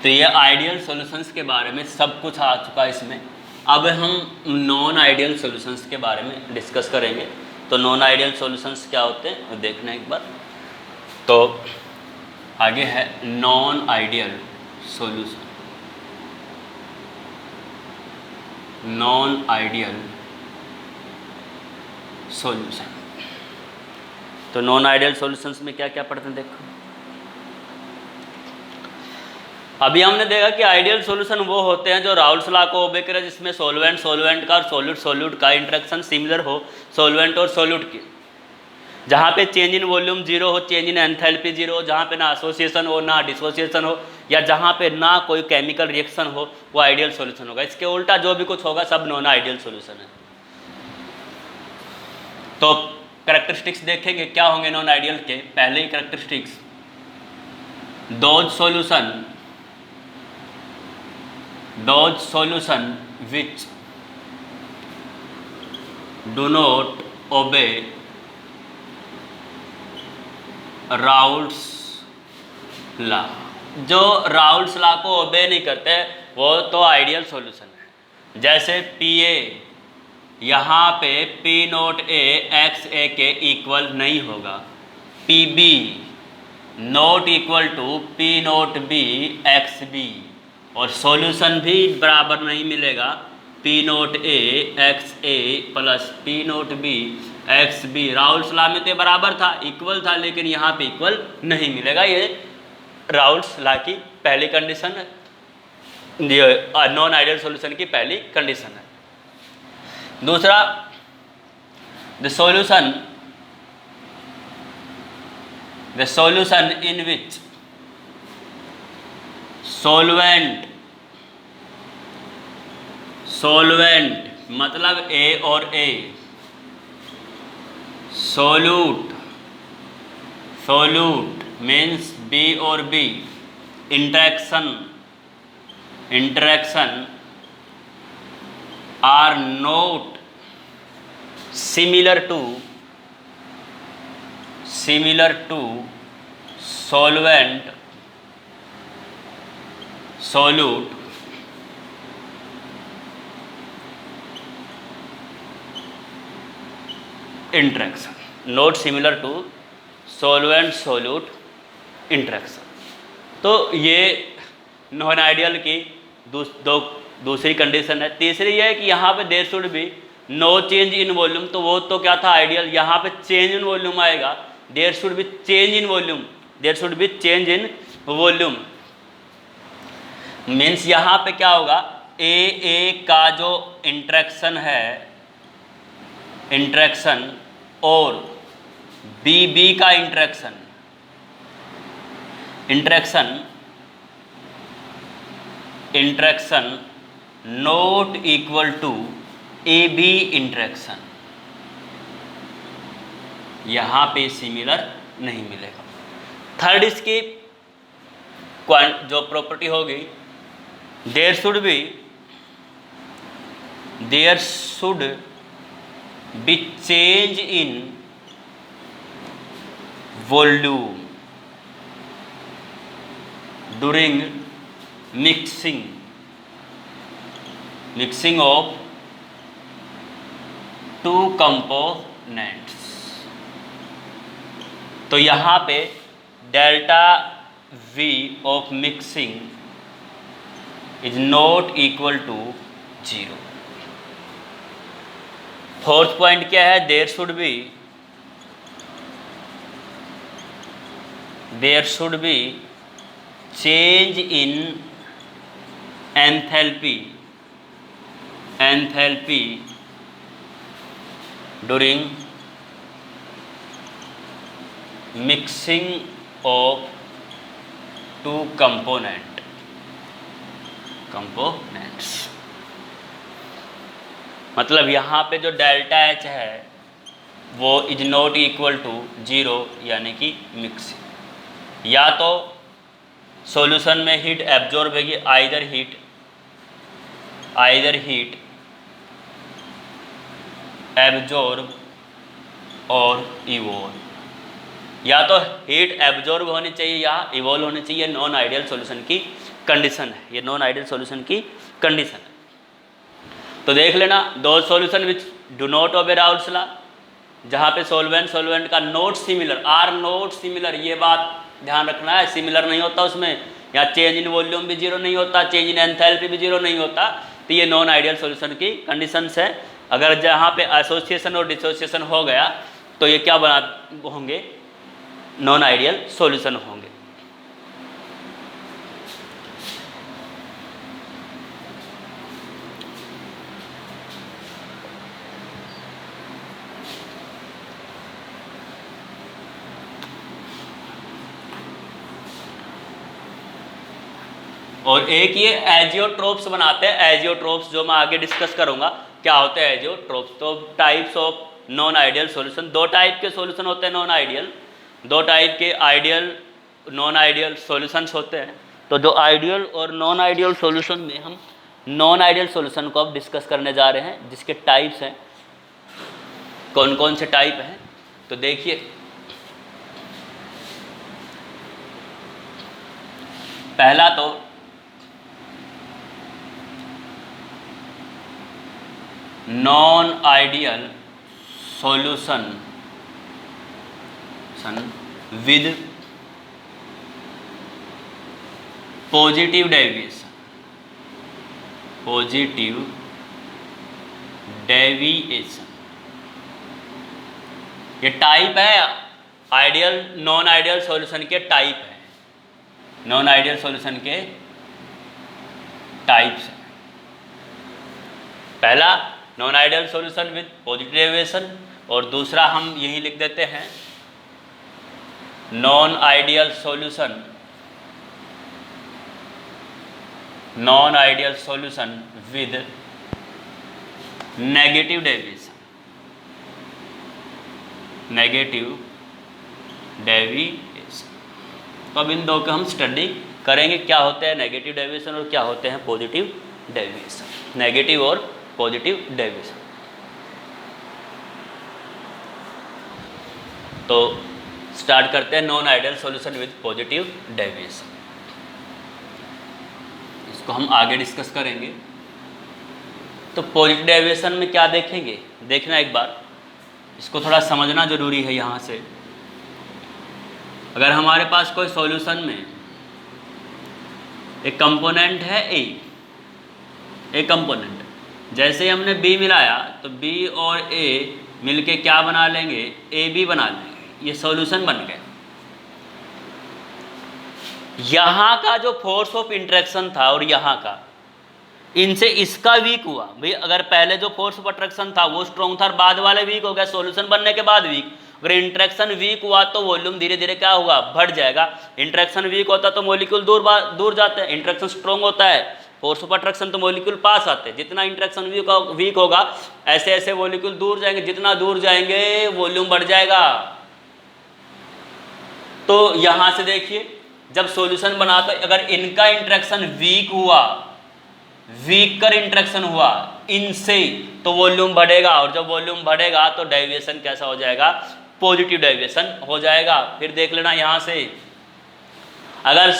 तो ये आइडियल सॉल्यूशंस के बारे में सब कुछ आ चुका है इसमें। अब हम नॉन आइडियल सॉल्यूशंस के बारे में डिस्कस करेंगे। तो नॉन आइडियल सॉल्यूशंस क्या होते हैं देखना एक बार। तो आगे है नॉन आइडियल सॉल्यूशन। तो नॉन आइडियल सॉल्यूशंस में क्या क्या पढ़ते हैं देखो। अभी हमने देखा कि आइडियल सॉल्यूशन वो होते हैं जो राउल्स लॉ को ओबे करे, जिसमें सॉल्वेंट का और सोल्यूट का इंटरेक्शन सिमिलर हो सॉल्वेंट और सोल्यूट की, जहाँ पे चेंज इन वॉल्यूम 0 हो, चेंज इन एंथैल्पी 0 हो, जहाँ पे ना एसोसिएशन हो ना डिसोसिएशन हो, या जहाँ पे ना कोई केमिकल रिएक्शन हो, वो आइडियल सॉल्यूशन होगा। इसके उल्टा जो भी कुछ होगा सब नॉन आइडियल सॉल्यूशन है। तो कैरेक्टरिस्टिक्स देखेंगे क्या होंगे नॉन आइडियल के। पहले ही characteristics, those solution which do not obey Raoult's law, जो राउल्स लॉ को ओबे नहीं करते वो तो आइडियल सॉल्यूशन है। जैसे PA, यहाँ पे P naught A x A के इक्वल नहीं होगा, PB naught equal to P naught B x B, और सॉल्यूशन भी बराबर नहीं मिलेगा P note A x A plus P note B x B. Raoult's law में तो बराबर था, इक्वल था, लेकिन यहाँ पे इक्वल नहीं मिलेगा। ये राउल्स लॉ की पहली कंडीशन है, नॉन आइडियल सॉल्यूशन की पहली कंडीशन है। दूसरा, the solution in which solvent मतलब ए और ए, सोल्यूट मीन्स बी और B, interaction are not similar to solute interaction, not similar to solvent solute interaction। तो ये नॉन आइडियल की दूसरी कंडीशन है। तीसरी ये है कि यहाँ पे there should be no change in volume, तो वो तो क्या था आइडियल, यहाँ पे चेंज इन वॉल्यूम आएगा, there should be change in volume, means यहाँ पे क्या होगा, ए का जो इंटरेक्शन है, और बी का interaction not equal to A B interaction, यहाँ पे सिमिलर नहीं मिलेगा। थर्ड इसकी जो प्रॉपर्टी होगी, there should be change in volume during mixing of two components. तो यहाँ पे delta V of mixing is not equal to 0। Fourth point क्या है, there should be change in enthalpy during mixing of two components. मतलब यहाँ पे जो delta H है वो इज नॉट इक्वल टू 0, यानी कि मिक्सिंग। या तो सॉल्यूशन में हीट एब्जॉर्ब होगी, आइदर हीट एब्जॉर्ब और इवोल्व, या तो हीट एब्जॉर्ब होनी चाहिए या इवोल्व होनी चाहिए। नॉन आइडियल सॉल्यूशन की कंडीशन है, ये नॉन आइडियल सॉल्यूशन की कंडीशन है। तो देख लेना, दो solution which do not obey Raoult's law, जहाँ पे सॉल्वेंट का not similar, are not similar, ये बात ध्यान रखना है, सिमिलर नहीं होता उसमें, या चेंज इन वॉल्यूम भी 0 नहीं होता, चेंज इन एंथैल्पी भी 0 नहीं होता। तो ये नॉन आइडियल सॉल्यूशन की कंडीशंस है। अगर जहाँ पे एसोसिएशन और डिसोसिएशन हो गया तो ये क्या होंगे, नॉन आइडियल सॉल्यूशन होंगे। और एक ये एजियोट्रोप्स बनाते हैं, एजियोट्रोप्स जो मैं आगे डिस्कस करूंगा क्या होते हैं एजियोट्रोप्स। तो types of non ideal solution, दो टाइप के सॉल्यूशन होते हैं नॉन आइडियल, दो टाइप के आइडियल नॉन आइडियल सॉल्यूशंस होते हैं। तो जो आइडियल और नॉन आइडियल सॉल्यूशन में हम नॉन आइडियल सॉल्यूशन को अब डिस्कस करने जा रहे हैं, जिसके टाइप्स हैं, कौन कौन से टाइप हैं। तो देखिए, पहला तो non ideal solution with positive deviation. ये टाइप है, आइडियल नॉन आइडियल सॉल्यूशन के टाइप है, नॉन आइडियल सॉल्यूशन के टाइप्स हैं। पहला non ideal solution with positive deviation, और दूसरा हम यही लिख देते हैं non ideal solution, non ideal solution with negative deviation, negative deviation. तो अब इन दो को हम स्टडी करेंगे, क्या होते हैं नेगेटिव डेविएशन और क्या होते हैं पॉजिटिव डेविएशन, नेगेटिव और पॉजिटिव डेविएशन। तो स्टार्ट करते हैं non ideal solution with positive deviation. इसको हम आगे डिस्कस करेंगे। तो पॉजिटिव डेविएशन में क्या देखेंगे, देखना एक बार, इसको थोड़ा समझना जरूरी है। यहाँ से अगर हमारे पास कोई सॉल्यूशन में एक कंपोनेंट है ए कंपोनेंट, जैसे हमने बी मिलाया तो बी और ए मिलके क्या बना लेंगे, ए बी बना लेंगे, ये सॉल्यूशन बन गया। यहाँ का जो फोर्स ऑफ इंट्रैक्शन था और यहाँ का, इनसे इसका वीक हुआ भाई। अगर पहले जो फोर्स ऑफ अट्रैक्शन था वो स्ट्रॉन्ग था और बाद वाले वीक हो गया, सॉल्यूशन बनने के बाद वीक। अगर इंट्रैक्शन वीक हुआ तो वॉल्यूम धीरे धीरे क्या होगा, बढ़ जाएगा। इंट्रैक्शन वीक होता तो मॉलिक्यूल दूर जाते हैं, इंट्रैक्शन स्ट्रॉन्ग होता है, फोर्स ऑफ अट्रैक्शन तो मॉलिक्यूल पास आते हैं। जितना इंट्रैक्शन वीक होगा ऐसे ऐसे मॉलिक्यूल दूर जाएंगे, जितना दूर जाएंगे वॉल्यूम बढ़ जाएगा। तो यहां से देखिए, जब सॉल्यूशन बना तो अगर इनका इंट्रैक्शन वीक हुआ, वीकर इंट्रैक्शन हुआ इनसे, तो वॉल्यूम बढ़ेगा, और जब वॉल्यूम बढ़ेगा तो डेविएशन कैसा हो जाएगा, पॉजिटिव डेविएशन हो जाएगा। फिर देख लेना यहां से, अगर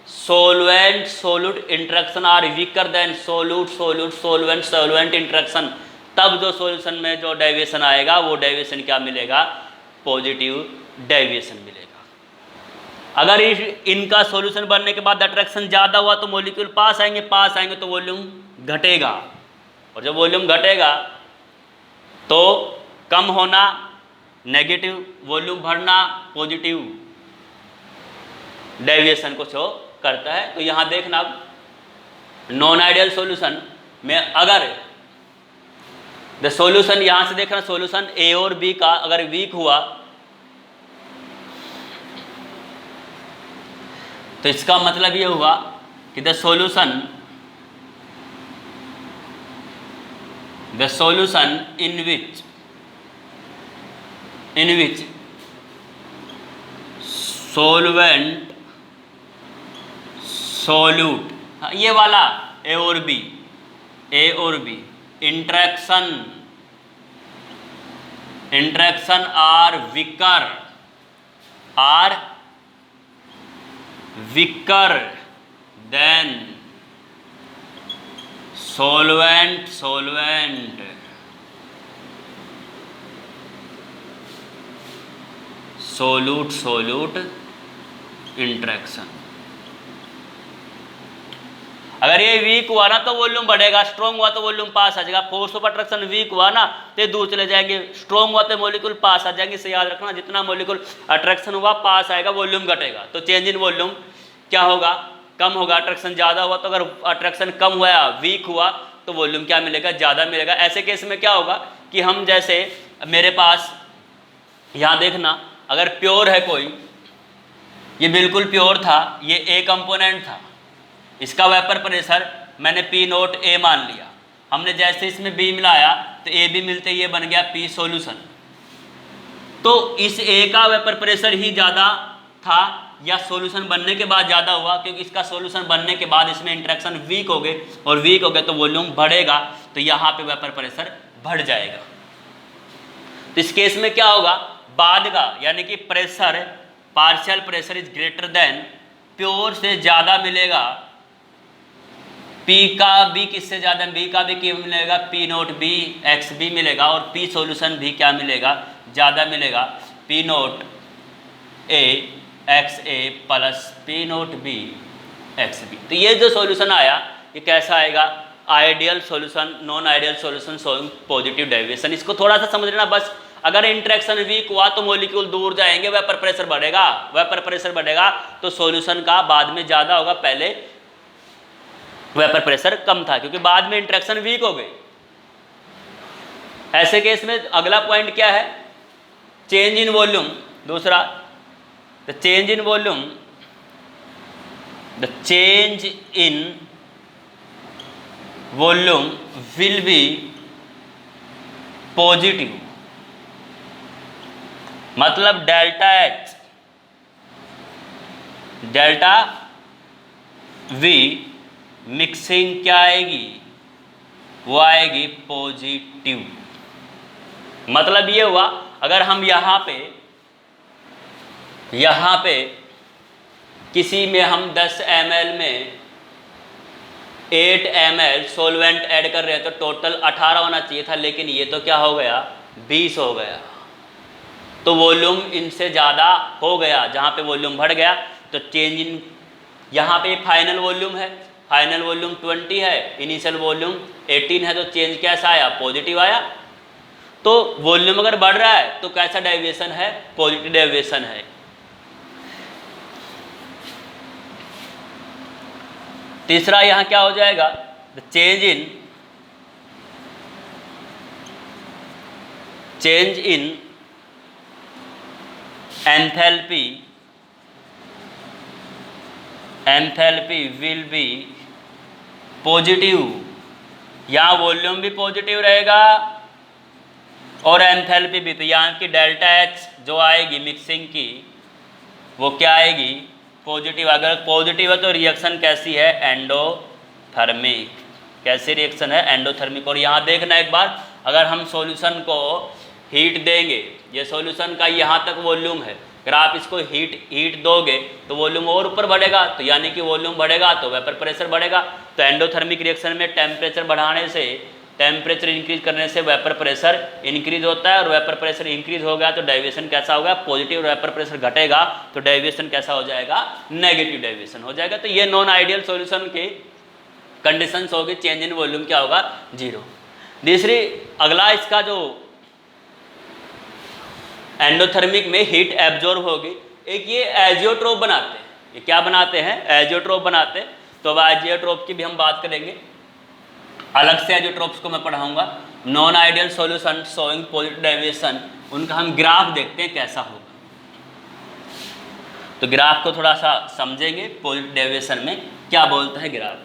solvent solute interaction are weaker than solvent interaction, तब जो सॉल्यूशन में जो डेविएशन आएगा वो डेविएशन क्या मिलेगा, पॉजिटिव डेविएशन मिलेगा। अगर इनका सॉल्यूशन बनने के बाद अट्रैक्शन ज़्यादा हुआ तो मॉलिक्यूल पास आएंगे तो वॉल्यूम घटेगा, और जब वॉल्यूम घटेगा तो कम होना नेगेटिव, वॉल्यूम बढ़ना पॉजिटिव डेविएशन को शो करता है। तो यहाँ देखना, नॉन आइडियल सॉल्यूशन में अगर द सॉल्यूशन, यहाँ से देखना सॉल्यूशन ए और बी का अगर वीक हुआ तो इसका मतलब ये हुआ कि the solution in which solvent solute, ये वाला ए और B interaction are weaker than solvent solute interaction. अगर ये वीक हुआ ना तो वॉल्यूम बढ़ेगा, स्ट्रॉन्ग हुआ तो वॉल्यूम पास आ जाएगा। फोर्स ऑफ अट्रैक्शन वीक हुआ ना तो ये दूर चले जाएंगे, स्ट्रॉन्ग हुआ तो मॉलिक्यूल पास आ जाएंगे। इसे याद रखना, जितना मॉलिक्यूल अट्रैक्शन हुआ पास आएगा, वॉल्यूम घटेगा। तो चेंज इन वॉल्यूम क्या होगा, कम होगा। अट्रैक्शन ज़्यादा हुआ तो, अगर अट्रैक्शन कम हुआ वीक हुआ तो वॉल्यूम क्या मिलेगा, ज़्यादा मिलेगा। ऐसे केस में क्या होगा कि हम, जैसे मेरे पास यहाँ देखना, अगर प्योर है कोई, ये बिल्कुल प्योर था, ये ए कंपोनेंट था, इसका वेपर प्रेशर मैंने पी नोट ए मान लिया। हमने जैसे इसमें बी मिलाया तो ए बी मिलते ये बन गया पी सॉल्यूशन। तो इस ए का वेपर प्रेशर ही ज़्यादा था या सॉल्यूशन बनने के बाद ज़्यादा हुआ, क्योंकि इसका सॉल्यूशन बनने के बाद इसमें इंट्रैक्शन वीक हो गए, और वीक हो गए तो वॉल्यूम बढ़ेगा, तो यहाँ पे वेपर प्रेशर बढ़ जाएगा। तो इस केस में क्या होगा, बाद का यानी कि pressure, partial pressure is greater than, pure से ज़्यादा मिलेगा, पी का बी किससे ज़्यादा, बी का भी क्या मिलेगा, P note B x B मिलेगा, और पी सॉल्यूशन भी क्या मिलेगा, ज़्यादा मिलेगा, P note A x A plus P note B x B. तो ये जो सॉल्यूशन आया ये कैसा आएगा, ideal solution, non ideal solution showing positive deviation. इसको थोड़ा सा समझ लेना बस। अगर इंटरेक्शन वीक हुआ तो मॉलिक्यूल दूर जाएंगे, वेपर प्रेशर बढ़ेगा, वेपर प्रेशर बढ़ेगा तो सॉल्यूशन का बाद में ज़्यादा होगा, पहले वेपर प्रेशर कम था क्योंकि बाद में इंटरेक्शन वीक हो गई। ऐसे केस में अगला पॉइंट क्या है, चेंज इन वॉल्यूम। दूसरा, the change in volume, the change in volume will be positive, मतलब delta H, delta V mixing क्या आएगी, वो आएगी पॉजिटिव। मतलब ये हुआ, अगर हम यहाँ पे किसी में हम 10 ml में 8 ml सॉल्वेंट ऐड कर रहे हैं तो टोटल 18 होना चाहिए था, लेकिन ये तो क्या हो गया, 20 हो गया। तो वॉल्यूम इनसे ज़्यादा हो गया, जहाँ पे वॉल्यूम बढ़ गया तो चेंज इन, यहाँ पे फाइनल वॉल्यूम है, फाइनल वॉल्यूम 20 है, इनिशियल वॉल्यूम 18 है, तो चेंज कैसा आया, पॉजिटिव आया। तो वॉल्यूम अगर बढ़ रहा है तो कैसा डेविएशन है, पॉजिटिव डेविएशन है। तीसरा यहाँ क्या हो जाएगा, the change in enthalpy will be positive. यहाँ वॉल्यूम भी पॉजिटिव रहेगा और एंथैल्पी भी। तो यहाँ की डेल्टा एच जो आएगी मिक्सिंग की, वो क्या आएगी, पॉजिटिव। अगर पॉजिटिव है तो रिएक्शन कैसी है, एंडोथर्मिक। कैसी रिएक्शन है, एंडोथर्मिक। और यहाँ देखना एक बार, अगर हम सॉल्यूशन को हीट देंगे, ये सॉल्यूशन का यहाँ तक वॉल्यूम है, अगर आप इसको हीट दोगे तो वॉल्यूम और ऊपर बढ़ेगा, तो यानी कि वॉल्यूम बढ़ेगा तो वेपर प्रेशर बढ़ेगा। तो एंडोथर्मिक रिएक्शन में टेम्परेचर बढ़ाने से, टेम्परेचर इंक्रीज करने से वेपर प्रेशर इंक्रीज होता है, और वेपर प्रेशर इंक्रीज हो गया तो डेविएशन कैसा होगा, पॉजिटिव। वेपर प्रेशर घटेगा तो डेविएशन कैसा हो जाएगा, नेगेटिव डेविएशन हो जाएगा। तो ये नॉन आइडियल सॉल्यूशन की कंडीशंस होगी, चेंज इन वॉल्यूम क्या होगा, 0। दूसरी, अगला इसका जो एंडोथर्मिक में हीट एब्जॉर्ब होगी, एक ये एजियोट्रोप बनाते हैं। ये क्या बनाते हैं, एजियोट्रोप बनाते हैं। तो अब एजियोट्रोप की भी हम बात करेंगे, अलग से एजियोट्रोप्स को मैं पढ़ाऊंगा। Non ideal solution showing positive deviation, उनका हम ग्राफ देखते हैं कैसा होगा। तो ग्राफ को थोड़ा सा समझेंगे, पॉजिटिव डेविएशन में क्या बोलता है graph.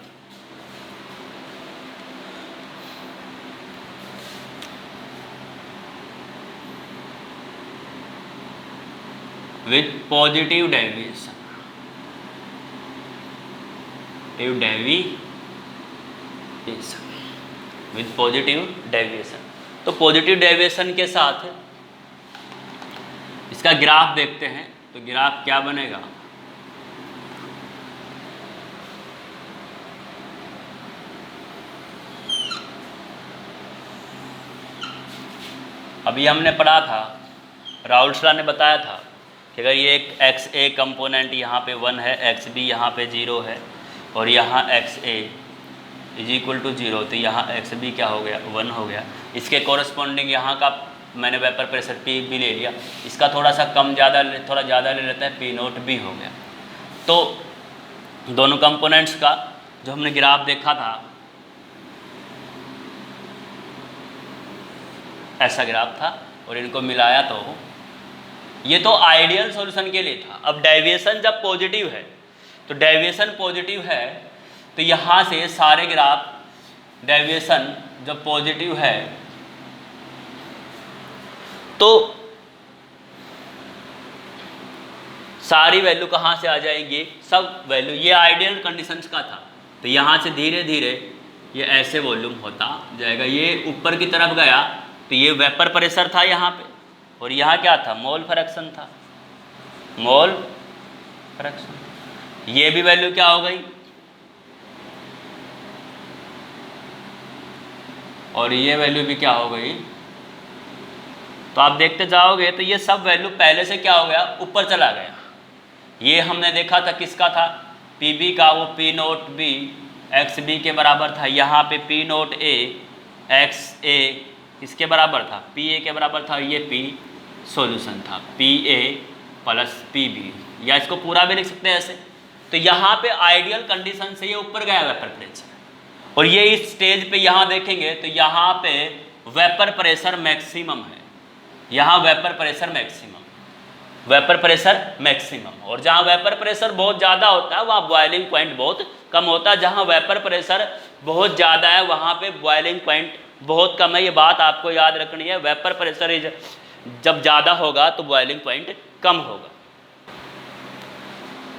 With positive deviation, with positive deviation. तो पॉजिटिव डेविएशन के साथ इसका ग्राफ देखते हैं। तो ग्राफ क्या बनेगा, अभी हमने पढ़ा था, राहुल सर ने बताया था कि अगर ये एक एक्स ए कंपोनेंट यहाँ पे 1 है, एक्स बी यहाँ पे 0 है, और यहाँ x A is equal to 0, तो यहाँ एक्स बी क्या हो गया, 1 हो गया। इसके कॉरस्पॉन्डिंग यहाँ का मैंने वेपर प्रेशर पी भी ले लिया, इसका थोड़ा सा कम ज़्यादा, थोड़ा ज़्यादा ले लेता है, पी नोट भी हो गया। तो दोनों कंपोनेंट्स का जो हमने ग्राफ देखा था, ऐसा ग्राफ था, और इनको मिलाया तो ये तो आइडियल सॉल्यूशन के लिए था। अब डेविएशन जब पॉजिटिव है, तो डेविएशन पॉजिटिव है तो यहाँ से सारे ग्राफ डेविएशन जब पॉजिटिव है तो सारी वैल्यू कहाँ से आ जाएंगी, सब वैल्यू। ये आइडियल कंडीशंस का था, तो यहाँ से धीरे धीरे ये ऐसे वॉल्यूम होता जाएगा। ये ऊपर की तरफ गया तो ये वेपर प्रेशर था यहाँ पे, और यहाँ क्या था, मोल फ्रैक्शन था, मोल फ्रैक्शन। ये भी वैल्यू क्या हो गई, और ये वैल्यू भी क्या हो गई। तो आप देखते जाओगे तो ये सब वैल्यू पहले से क्या हो गया, ऊपर चला गया। ये हमने देखा था किसका था, पी बी का, वो P note B x B के बराबर था, यहाँ पे P note A x A किसके बराबर था, पी ए के बराबर था, ये पी सॉल्यूशन था, P A plus P B, या इसको पूरा भी लिख सकते हैं ऐसे। तो यहाँ पे आइडियल कंडीशन से ये ऊपर गया वेपर प्रेशर, और ये इस स्टेज पे यहाँ देखेंगे तो यहाँ पे वेपर प्रेशर मैक्सिमम है, यहाँ vapour pressure maximum, vapour pressure maximum. और जहाँ वेपर प्रेशर बहुत ज़्यादा होता है वहाँ बॉइलिंग पॉइंट बहुत कम होता है, जहाँ वेपर प्रेशर बहुत ज़्यादा है वहाँ पे बॉइलिंग पॉइंट बहुत कम है। ये बात आपको याद रखनी है, वेपर प्रेशर जब ज़्यादा होगा तो बॉइलिंग पॉइंट कम होगा।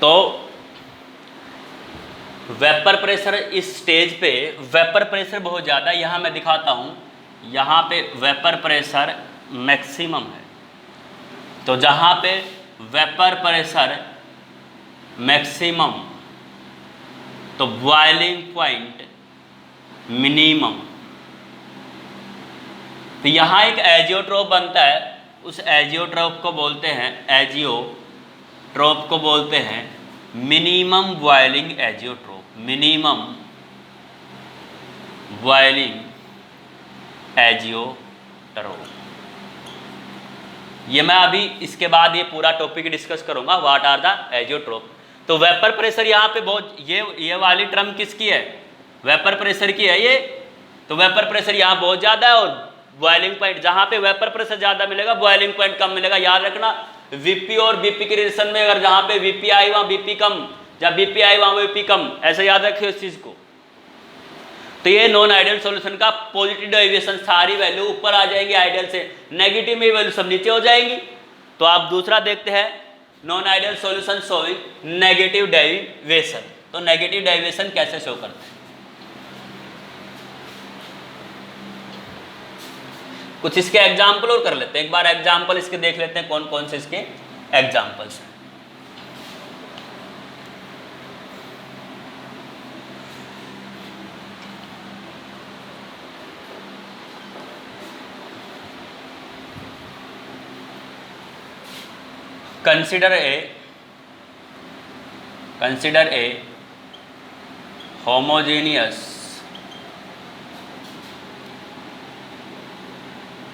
तो वेपर प्रेशर इस स्टेज पे वेपर प्रेशर बहुत ज़्यादा, यहाँ मैं दिखाता हूँ, यहाँ पे वेपर प्रेशर मैक्सिमम है। तो जहाँ पे वेपर प्रेशर मैक्सिमम तो बॉइलिंग पॉइंट मिनिमम। तो यहाँ एक एजियोट्रोप बनता है, उस एजियोट्रोप को बोलते हैं, एजियोट्रोप को बोलते हैं minimum boiling azeotrope, minimum boiling azeotrope. ये मैं अभी इसके बाद ये पूरा टॉपिक डिस्कस करूंगा, व्हाट आर द एजियोट्रोप। तो वेपर प्रेशर यहाँ पे बहुत, ये वाली टर्म किसकी है, वेपर प्रेशर की है ये। तो वेपर प्रेशर यहाँ बहुत ज़्यादा है और बॉइलिंग पॉइंट, जहाँ पे वेपर प्रेशर ज़्यादा मिलेगा बॉइलिंग पॉइंट कम मिलेगा। याद रखना, वीपी और बीपी के रिलेशन में अगर जहाँ पे वीपी आई वहाँ बीपी कम, जब बीपी आई वहाँ वीपी कम, ऐसे याद रखिए इस चीज़ को। तो ये नॉन आइडियल सॉल्यूशन का पॉजिटिव डेविएशन, सारी वैल्यू ऊपर आ जाएंगी आइडियल से, नेगेटिव में वैल्यू सब नीचे हो जाएंगी। तो आप दूसरा देखते हैं, non ideal solution showing negative deviation. तो नेगेटिव डेविएशन कैसे शो करते हैं, कुछ इसके एग्जाम्पल और कर लेते हैं, एक बार एग्जाम्पल इसके देख लेते हैं, कौन कौन से इसके एग्जाम्पल्स हैं। consider a homogeneous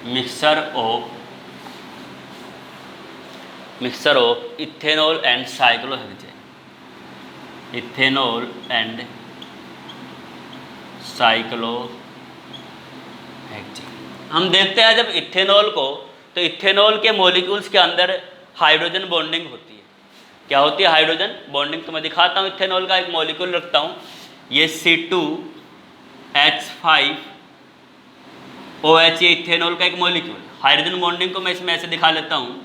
mixture of ethanol and cyclohexane, ethanol and cyclohexane। हम देखते हैं जब इथेनॉल को, तो इथेनॉल के मॉलिक्यूल्स के अंदर हाइड्रोजन बॉन्डिंग होती है। क्या होती है, हाइड्रोजन बॉन्डिंग। तो मैं दिखाता हूँ, इथेनॉल का एक मॉलिक्यूल रखता हूँ, ये C2H5OH, ये इथेनॉल का एक मॉलिक्यूल। हाइड्रोजन बॉन्डिंग को मैं इसमें ऐसे दिखा लेता हूँ,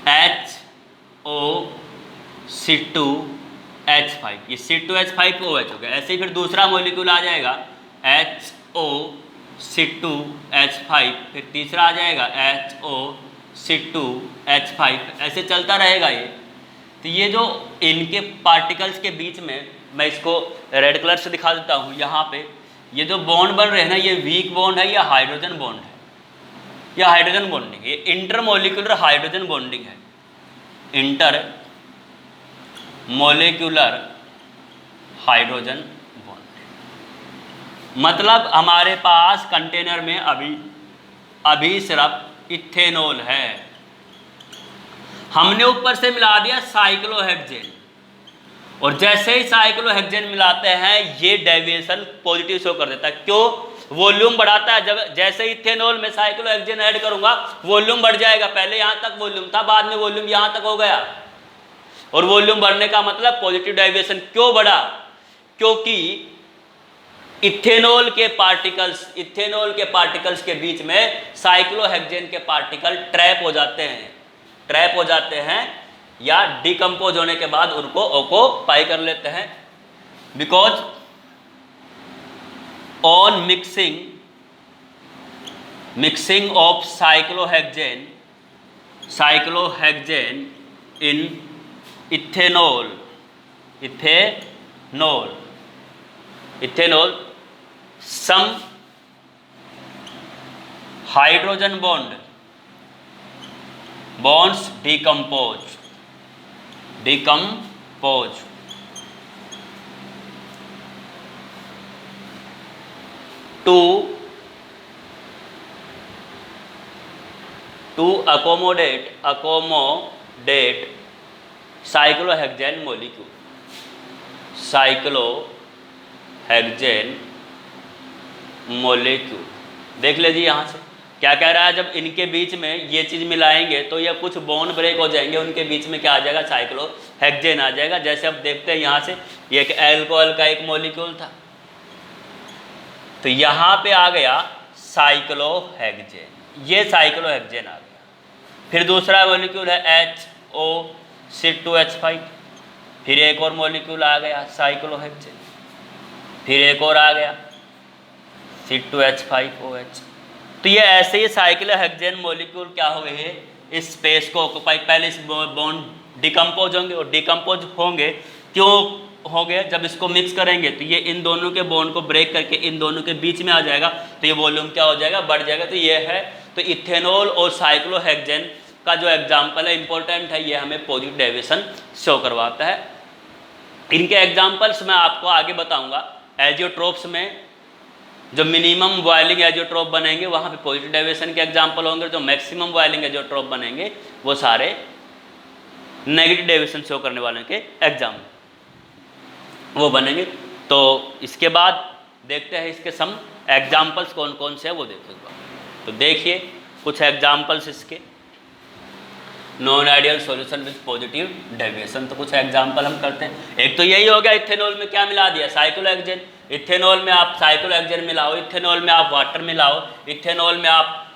HOC2H5, ये C2H5OH हो गया। ऐसे ही फिर दूसरा मॉलिक्यूल आ जाएगा HOC2H5, फिर तीसरा आ जाएगा HOC2H5, ऐसे चलता रहेगा ये। तो ये जो इनके पार्टिकल्स के बीच में, मैं इसको रेड कलर से दिखा देता हूँ, यहाँ पे ये जो बॉन्ड बन रहे हैं ना, ये वीक बॉन्ड है या हाइड्रोजन बॉन्ड है, या हाइड्रोजन बॉन्डिंग, ये इंटरमोलिकुलर हाइड्रोजन बॉन्डिंग है, इंटरमोलिकुलर हाइड्रोजन बॉन्ड। मतलब हमारे पास कंटेनर में अभी सिर्फ इथेनॉल है, हमने ऊपर से मिला दिया साइक्लोहेक्सेन, और जैसे ही साइक्लोहेक्सेन मिलाते हैं ये डेविएशन पॉजिटिव शो कर देता है। क्यों, वॉल्यूम बढ़ाता है। जब जैसे इथेनॉल में साइक्लोहेक्सेन ऐड करूंगा वॉल्यूम बढ़ जाएगा, पहले यहाँ तक वॉल्यूम था, बाद में वॉल्यूम यहाँ तक हो गया, और वॉल्यूम बढ़ने का मतलब पॉजिटिव डेविएशन। क्यों बढ़ा, क्योंकि इथेनॉल के पार्टिकल्स के बीच में साइक्लोहेक्सेन के पार्टिकल ट्रैप हो जाते हैं या डिकम्पोज होने के बाद उनको ऑक्यूपाई कर लेते हैं। Because on mixing of cyclohexane in ethanol some hydrogen bonds decompose to accommodate cyclohexane molecule, cyclohexane molecule. देख लीजिए यहाँ से क्या कह रहा है, जब इनके बीच में ये चीज़ मिलाएंगे तो ये कुछ बॉन्ड ब्रेक हो जाएंगे, उनके बीच में क्या आ जाएगा, साइक्लोहेक्सेन आ जाएगा। जैसे अब देखते हैं यहाँ से ये एक एल्कोहल का एक मॉलिक्यूल था, तो यहाँ पे आ गया साइक्लोहेक्सेन, ये साइक्लोहेक्सेन आ गया। फिर दूसरा मॉलिक्यूल है HO6-2H5, फिर एक और मॉलिक्यूल आ गया साइक्लोहेक्सेन, फिर एक और आ गया C2H5OH। तो ये ऐसे ही साइक्लोहेक्सेन मॉलिक्यूल क्या हुए हैं, इस स्पेस को ऑक्युपाई, पहले इस बॉन्ड डिकम्पोज होंगे, और डिकम्पोज होंगे क्यों हो गए, जब इसको मिक्स करेंगे तो ये इन दोनों के बॉन्ड को ब्रेक करके इन दोनों के बीच में आ जाएगा, तो ये वॉल्यूम क्या हो जाएगा, बढ़ जाएगा। तो ये है, तो इथेनॉल और साइक्लोहेक्सेन का जो एग्जाम्पल है इंपॉर्टेंट है, ये हमें पॉजिटिव डेविएशन शो करवाता है। इनके एग्जाम्पल्स मैं आपको आगे बताऊंगा। एजियोट्रोप्स में जो मिनिमम बॉइलिंग एजियोट्रोप बनेंगे वहाँ पे पॉजिटिव डेविएशन के एग्जाम्पल होंगे, जो मैक्सिमम बॉइलिंग एजियोट्रोप बनेंगे वो सारे नेगेटिव डेविएशन शो करने वाले के एग्जाम वो बनेंगे। तो इसके बाद देखते हैं इसके सम एग्जाम्पल्स कौन कौन से हैं वो देखो। तो देखिए कुछ एग्जाम्पल्स इसके, non ideal solution with positive deviation. तो कुछ एग्जाम्पल हम करते हैं। एक तो यही हो गया, इथेनॉल में क्या मिला दिया, साइक्लोहेक्सेन। इथेनॉल में आप साइक्लोहेक्सेन मिलाओ, इथेनॉल में आप वाटर मिलाओ, इथेनॉल में आप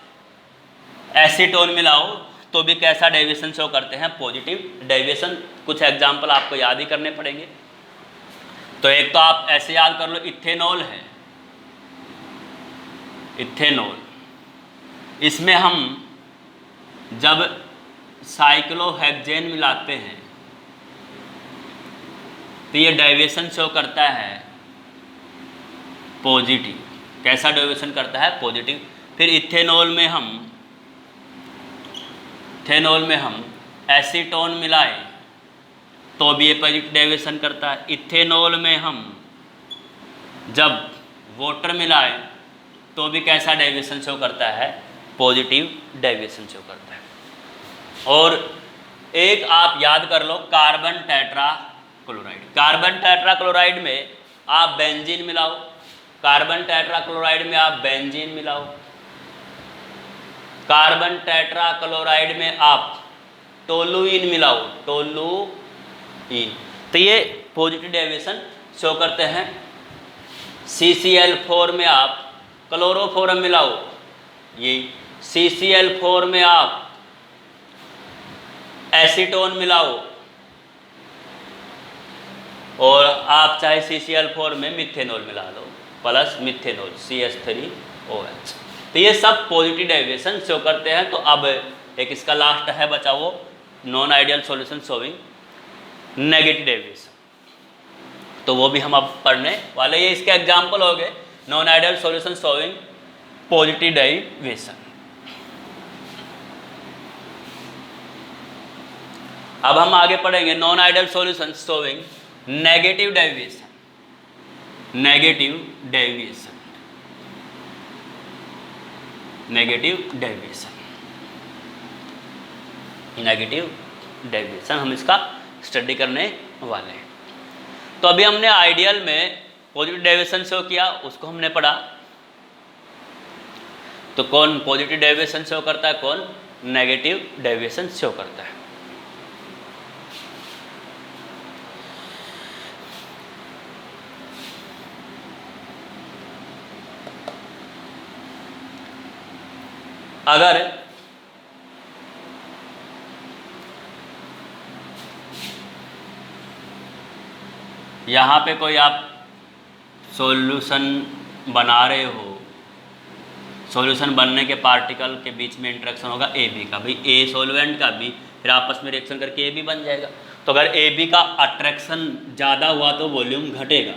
एसीटोन मिलाओ, तो भी कैसा डेविएशन शो करते हैं, पॉजिटिव डेविएशन। कुछ एग्जाम्पल आपको याद ही करने पड़ेंगे। तो एक तो आप ऐसे याद कर लो, इथेनॉल है, इथेनॉल, इसमें हम जब साइक्लोहेक्सेन मिलाते हैं तो ये डेविएशन शो करता है पॉजिटिव। कैसा डेविएशन करता है, पॉजिटिव। फिर इथेनॉल में हम एसीटोन मिलाए तो भी ये पॉजिटिव डेविएशन करता है। इथेनॉल में हम जब वाटर मिलाए तो भी कैसा डेविएशन शो करता है, पॉजिटिव डेविएशन शो करता है। और एक आप याद कर लो, कार्बन टेट्राक्लोराइड। कार्बन टेट्राक्लोराइड में आप बेंजीन मिलाओ, कार्बन टेट्राक्लोराइड में आप बेंजीन मिलाओ, कार्बन टेट्राक्लोराइड में आप टोलुइन मिलाओ, टोलुइन, तो ये पॉजिटिव डेविएशन शो करते हैं। CCl4 में आप क्लोरोफॉर्म मिलाओ, ये CCl4 में आप एसीटोन मिलाओ, और आप चाहे CCl4 में मिथेनॉल मिला लो, प्लस मिथेनॉल CH3OH। तो ये सब पॉजिटिव डेविएशन शो करते हैं। तो अब एक इसका लास्ट है बचा वो, non ideal solution showing negative deviation, तो वो भी हम अब पढ़ने वाले। ये इसके एग्जाम्पल हो गए, non ideal solution showing positive deviation. अब हम आगे पढ़ेंगे non ideal solution showing negative deviation. Negative deviation, negative deviation, negative deviation हम इसका स्टडी करने वाले हैं। तो अभी हमने आइडियल में पॉजिटिव डेविएशन शो किया, उसको हमने पढ़ा। तो कौन पॉजिटिव डेविएशन शो करता है, कौन नेगेटिव डेविएशन शो करता है। अगर यहाँ पे कोई आप सॉल्यूशन बना रहे हो, सॉल्यूशन बनने के पार्टिकल के बीच में इंटरेक्शन होगा AB का, भाई A सॉल्वेंट का B, फिर आपस में रिएक्शन करके AB बन जाएगा। तो अगर AB का अट्रैक्शन ज़्यादा हुआ तो वॉल्यूम घटेगा,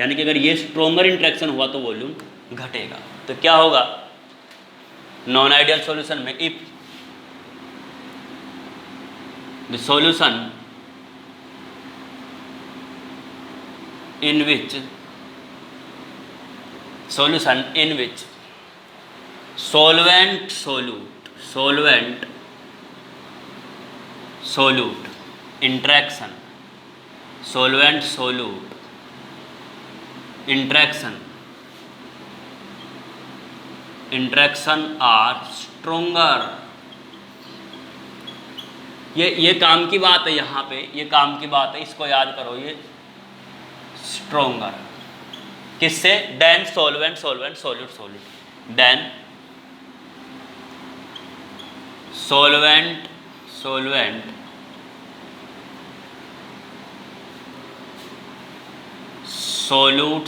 यानी कि अगर ये स्ट्रोंगर इंटरेक्शन हुआ तो वॉल्यूम घटेगा। तो क्या होगा नॉन आइडियल सॉल्यूशन में, if the solution in which solution in which solvent solute interaction solvent solute interaction are stronger। ये काम की बात है, यहाँ पे ये काम की बात है, इसको याद करो। ये स्ट्रोंगर किससे? Than solvent solute than solvent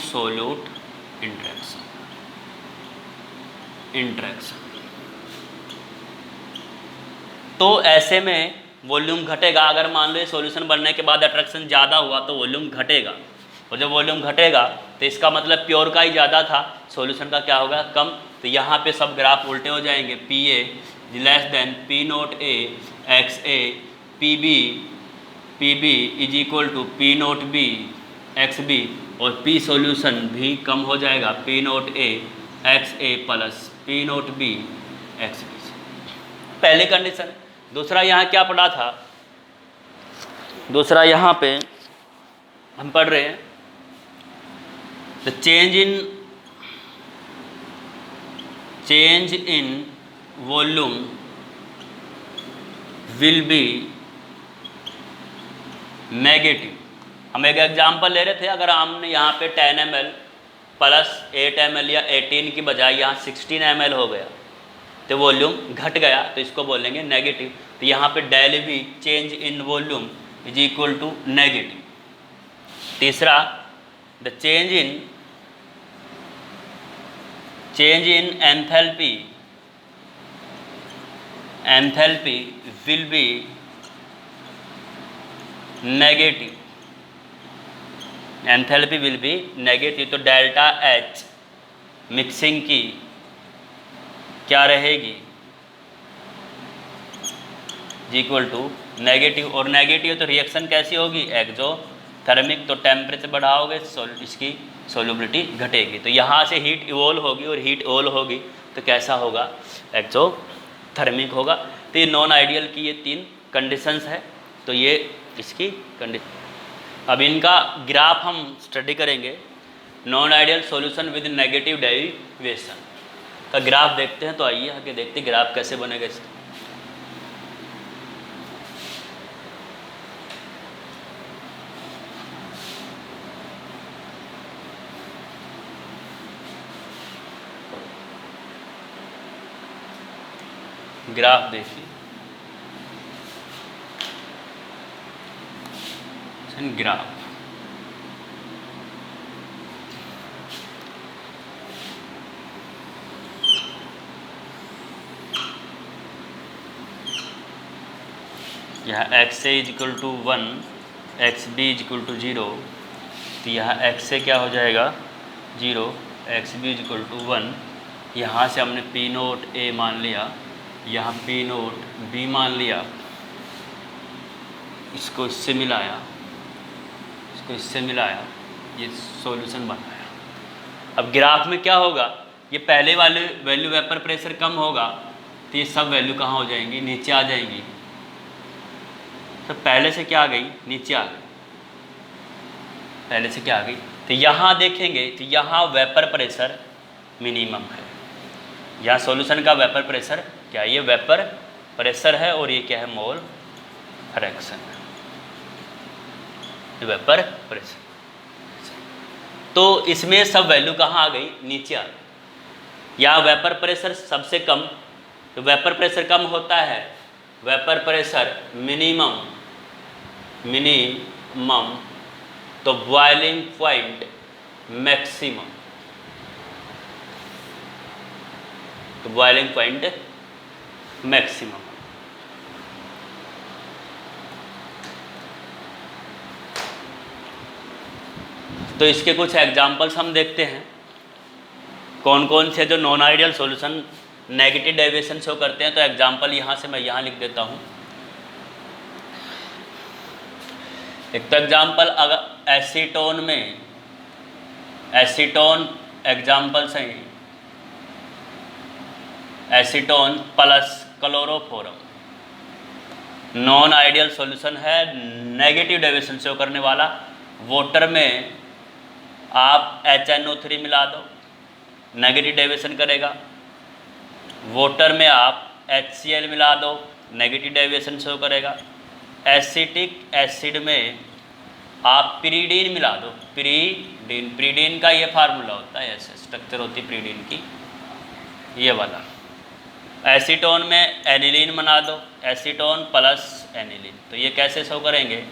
solute interaction. तो ऐसे में वॉल्यूम घटेगा। अगर मान लो ये सॉल्यूशन बनने के बाद अट्रैक्शन ज़्यादा हुआ तो वॉल्यूम घटेगा, और जब वॉल्यूम घटेगा तो इसका मतलब प्योर का ही ज़्यादा था, सॉल्यूशन का क्या होगा? कम। तो यहाँ पे सब ग्राफ उल्टे हो जाएंगे। P A less than P note A x A, P B is equal to P note B x B, और पी सॉल्यूशन भी कम हो जाएगा। P note A x A plus P note B x B, पहले condition. दूसरा यहाँ क्या पढ़ा था? दूसरा यहाँ पे हम पढ़ रहे हैं the change in volume will be negative. हम एक एग्जांपल ले रहे थे, अगर हमने यहाँ पे 10 ml प्लस 8 ml या 18 की बजाय यहाँ 16 ml हो गया तो वॉल्यूम घट गया, तो इसको बोलेंगे नेगेटिव। तो यहाँ पे del V change in volume is equal to negative. तीसरा the change in enthalpy will be negative. Enthalpy will be negative, तो डेल्टा एच मिक्सिंग की क्या रहेगी? Equal to negative. और नेगेटिव तो रिएक्शन कैसी होगी? एक्सोथर्मिक। तो टेम्परेचर बढ़ाओगे इसकी सोल्युबिलिटी घटेगी। तो यहाँ से हीट इवोल्व होगी, और हीट इवोल्व होगी तो कैसा होगा? एक्सोथर्मिक होगा। तो ये नॉन आइडियल की ये 3 कंडीशंस है। तो ये इसकी कंडीशन। अब इनका ग्राफ हम स्टडी करेंगे। Non ideal solution with negative derivation का ग्राफ देखते हैं। तो आइए आगे देखते हैं ग्राफ कैसे बनेगा इसका। ग्राफ देखिए, ग्राफ यहाँ x A is equal to 1 x B is equal to 0। तो यहाँ एक्स ए क्या हो जाएगा? 0, x B is equal to 1। यहाँ से हमने पी नोट ए मान लिया, यहाँ पी नोट बी मान लिया, इसको इससे मिलाया, ये सॉल्यूशन बनाया। अब ग्राफ में क्या होगा? ये पहले वाले वैल्यू वेपर प्रेशर कम होगा तो ये सब वैल्यू कहाँ हो जाएंगी? नीचे आ जाएंगी। तो पहले से क्या आ गई? नीचे आ गई। पहले से क्या आ गई? तो यहाँ देखेंगे तो यहाँ वेपर प्रेशर मिनिमम है। यहाँ सॉल्यूशन का वेपर प्रेशर क्या? ये वेपर प्रेशर है, और ये क्या है? मोल फ्रैक्शन है। ये वेपर प्रेशर। तो इसमें सब वैल्यू कहाँ आ गई? नीचे आ गई। यहाँ वेपर प्रेशर सबसे कम, तो वेपर प्रेशर कम होता है, वेपर प्रेशर मिनिमम, तो बॉइलिंग पॉइंट मैक्सिमम, तो बॉइलिंग पॉइंट मैक्सिमम। तो इसके कुछ एग्जांपल्स हम देखते हैं कौन कौन से जो non ideal solution negative deviation show करते हैं। तो एग्जांपल यहाँ से मैं यहाँ लिख देता हूँ। एक तो एग्जांपल, अगर एसीटोन एग्जाम्पल्स हैं acetone plus chloroform. Non ideal solution है, नेगेटिव डेविएशन शो करने वाला। वाटर में आप HNO3 मिला दो, नेगेटिव डेविएशन करेगा। वाटर में आप HCl मिला दो, नेगेटिव डेविएशन शो करेगा। एसिटिक एसिड में आप पिरीडीन मिला दो, पिरीडीन का ये फार्मूला होता है, ऐसे स्ट्रक्चर होती है पिरीडीन की, ये वाला। एसीटोन में एनिलीन बना दो, एसीटोन प्लस एनिलीन, तो ये कैसे शो करेंगे?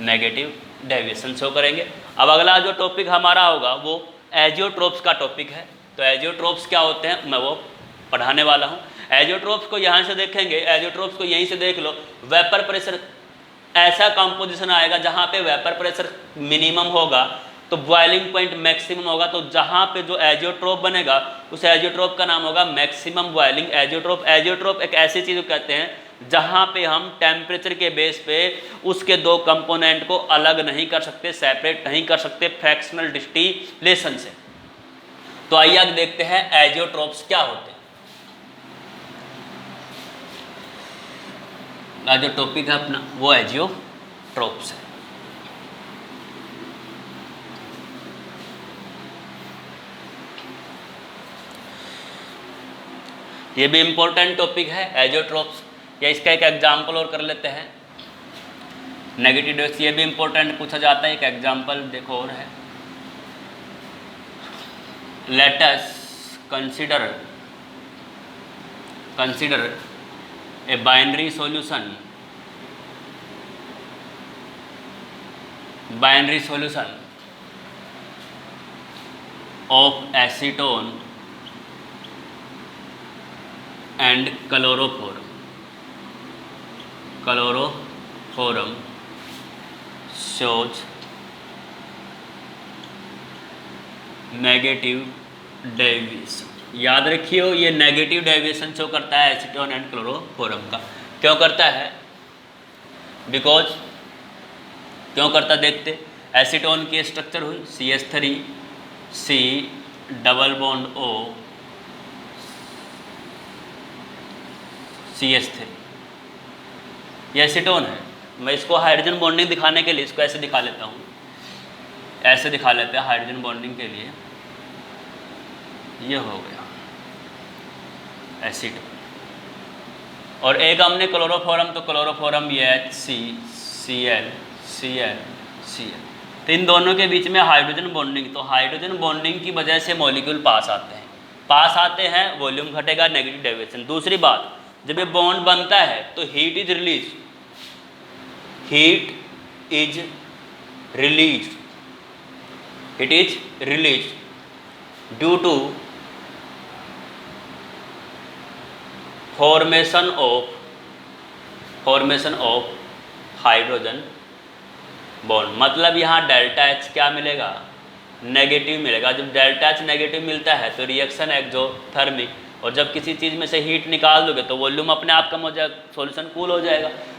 नेगेटिव डेविएशन शो करेंगे। अब अगला जो टॉपिक हमारा होगा वो एजियोट्रोप्स का टॉपिक है। तो एजियोट्रोप्स क्या होते हैं मैं वो पढ़ाने वाला हूँ। एजियोट्रोप्स को यहाँ से देखेंगे, एजियोट्रोप्स को यहीं से देख लो। वेपर प्रेशर, ऐसा कंपोजिशन आएगा जहाँ पे वेपर प्रेशर मिनिमम होगा तो बॉइलिंग पॉइंट मैक्सिमम होगा। तो जहाँ पे जो एजियोट्रोप बनेगा उस एजियोट्रोप का नाम होगा मैक्सिमम बॉइलिंग एजियोट्रोप। एजियोट्रोप एक ऐसी चीज़ को कहते हैं जहाँ पे हम टेम्परेचर के बेस पे उसके दो कंपोनेंट को अलग नहीं कर सकते, सेपरेट नहीं कर सकते फ्रैक्शनल डिस्टिलेशन से। तो आइए आगे देखते हैं एजियोट्रोप्स क्या होते हैं। आज जो टॉपिक है अपना वो एजियोट्रोप्स है। ये भी इम्पोर्टेंट टॉपिक है एजियोट्रोप्स, या इसका एक एग्जाम्पल और कर लेते हैं। नेगेटिव डेविएशन ये भी इम्पोर्टेंट पूछा जाता है, एक एग्जाम्पल देखो और है। Let us consider a binary solution of acetone and chloroform shows negative deviation. याद रखिए ये नेगेटिव डेविएशन शो करता है एसीटोन एंड क्लोरोफोरम का। क्यों करता है? बिकॉज क्यों करता देखते। एसीटोन की स्ट्रक्चर हुई CH3 C double bond O CH3, ये एसीटोन है। मैं इसको हाइड्रोजन बॉन्डिंग दिखाने के लिए इसको ऐसे दिखा लेता हूँ, ऐसे दिखा लेते हैं हाइड्रोजन बॉन्डिंग के लिए। ये हो गया एसीटोन। और एक हमने क्लोरोफोरम, तो क्लोरोफोरम ये HCl तो इन दोनों के बीच में हाइड्रोजन बॉन्डिंग, तो हाइड्रोजन बॉन्डिंग की वजह से मॉलिक्यूल पास आते हैं, वॉल्यूम घटेगा, नेगेटिव डेविएशन। दूसरी बात, जब ये बॉन्ड बनता है तो heat is release due to formation of hydrogen bond. मतलब यहाँ डेल्टा H क्या मिलेगा? नेगेटिव मिलेगा। जब डेल्टा H नेगेटिव मिलता है तो रिएक्शन एक्सोथर्मिक, और जब किसी चीज़ में से हीट निकाल दोगे तो वॉल्यूम अपने आप कम हो जाएगा, सॉल्यूशन कूल हो जाएगा।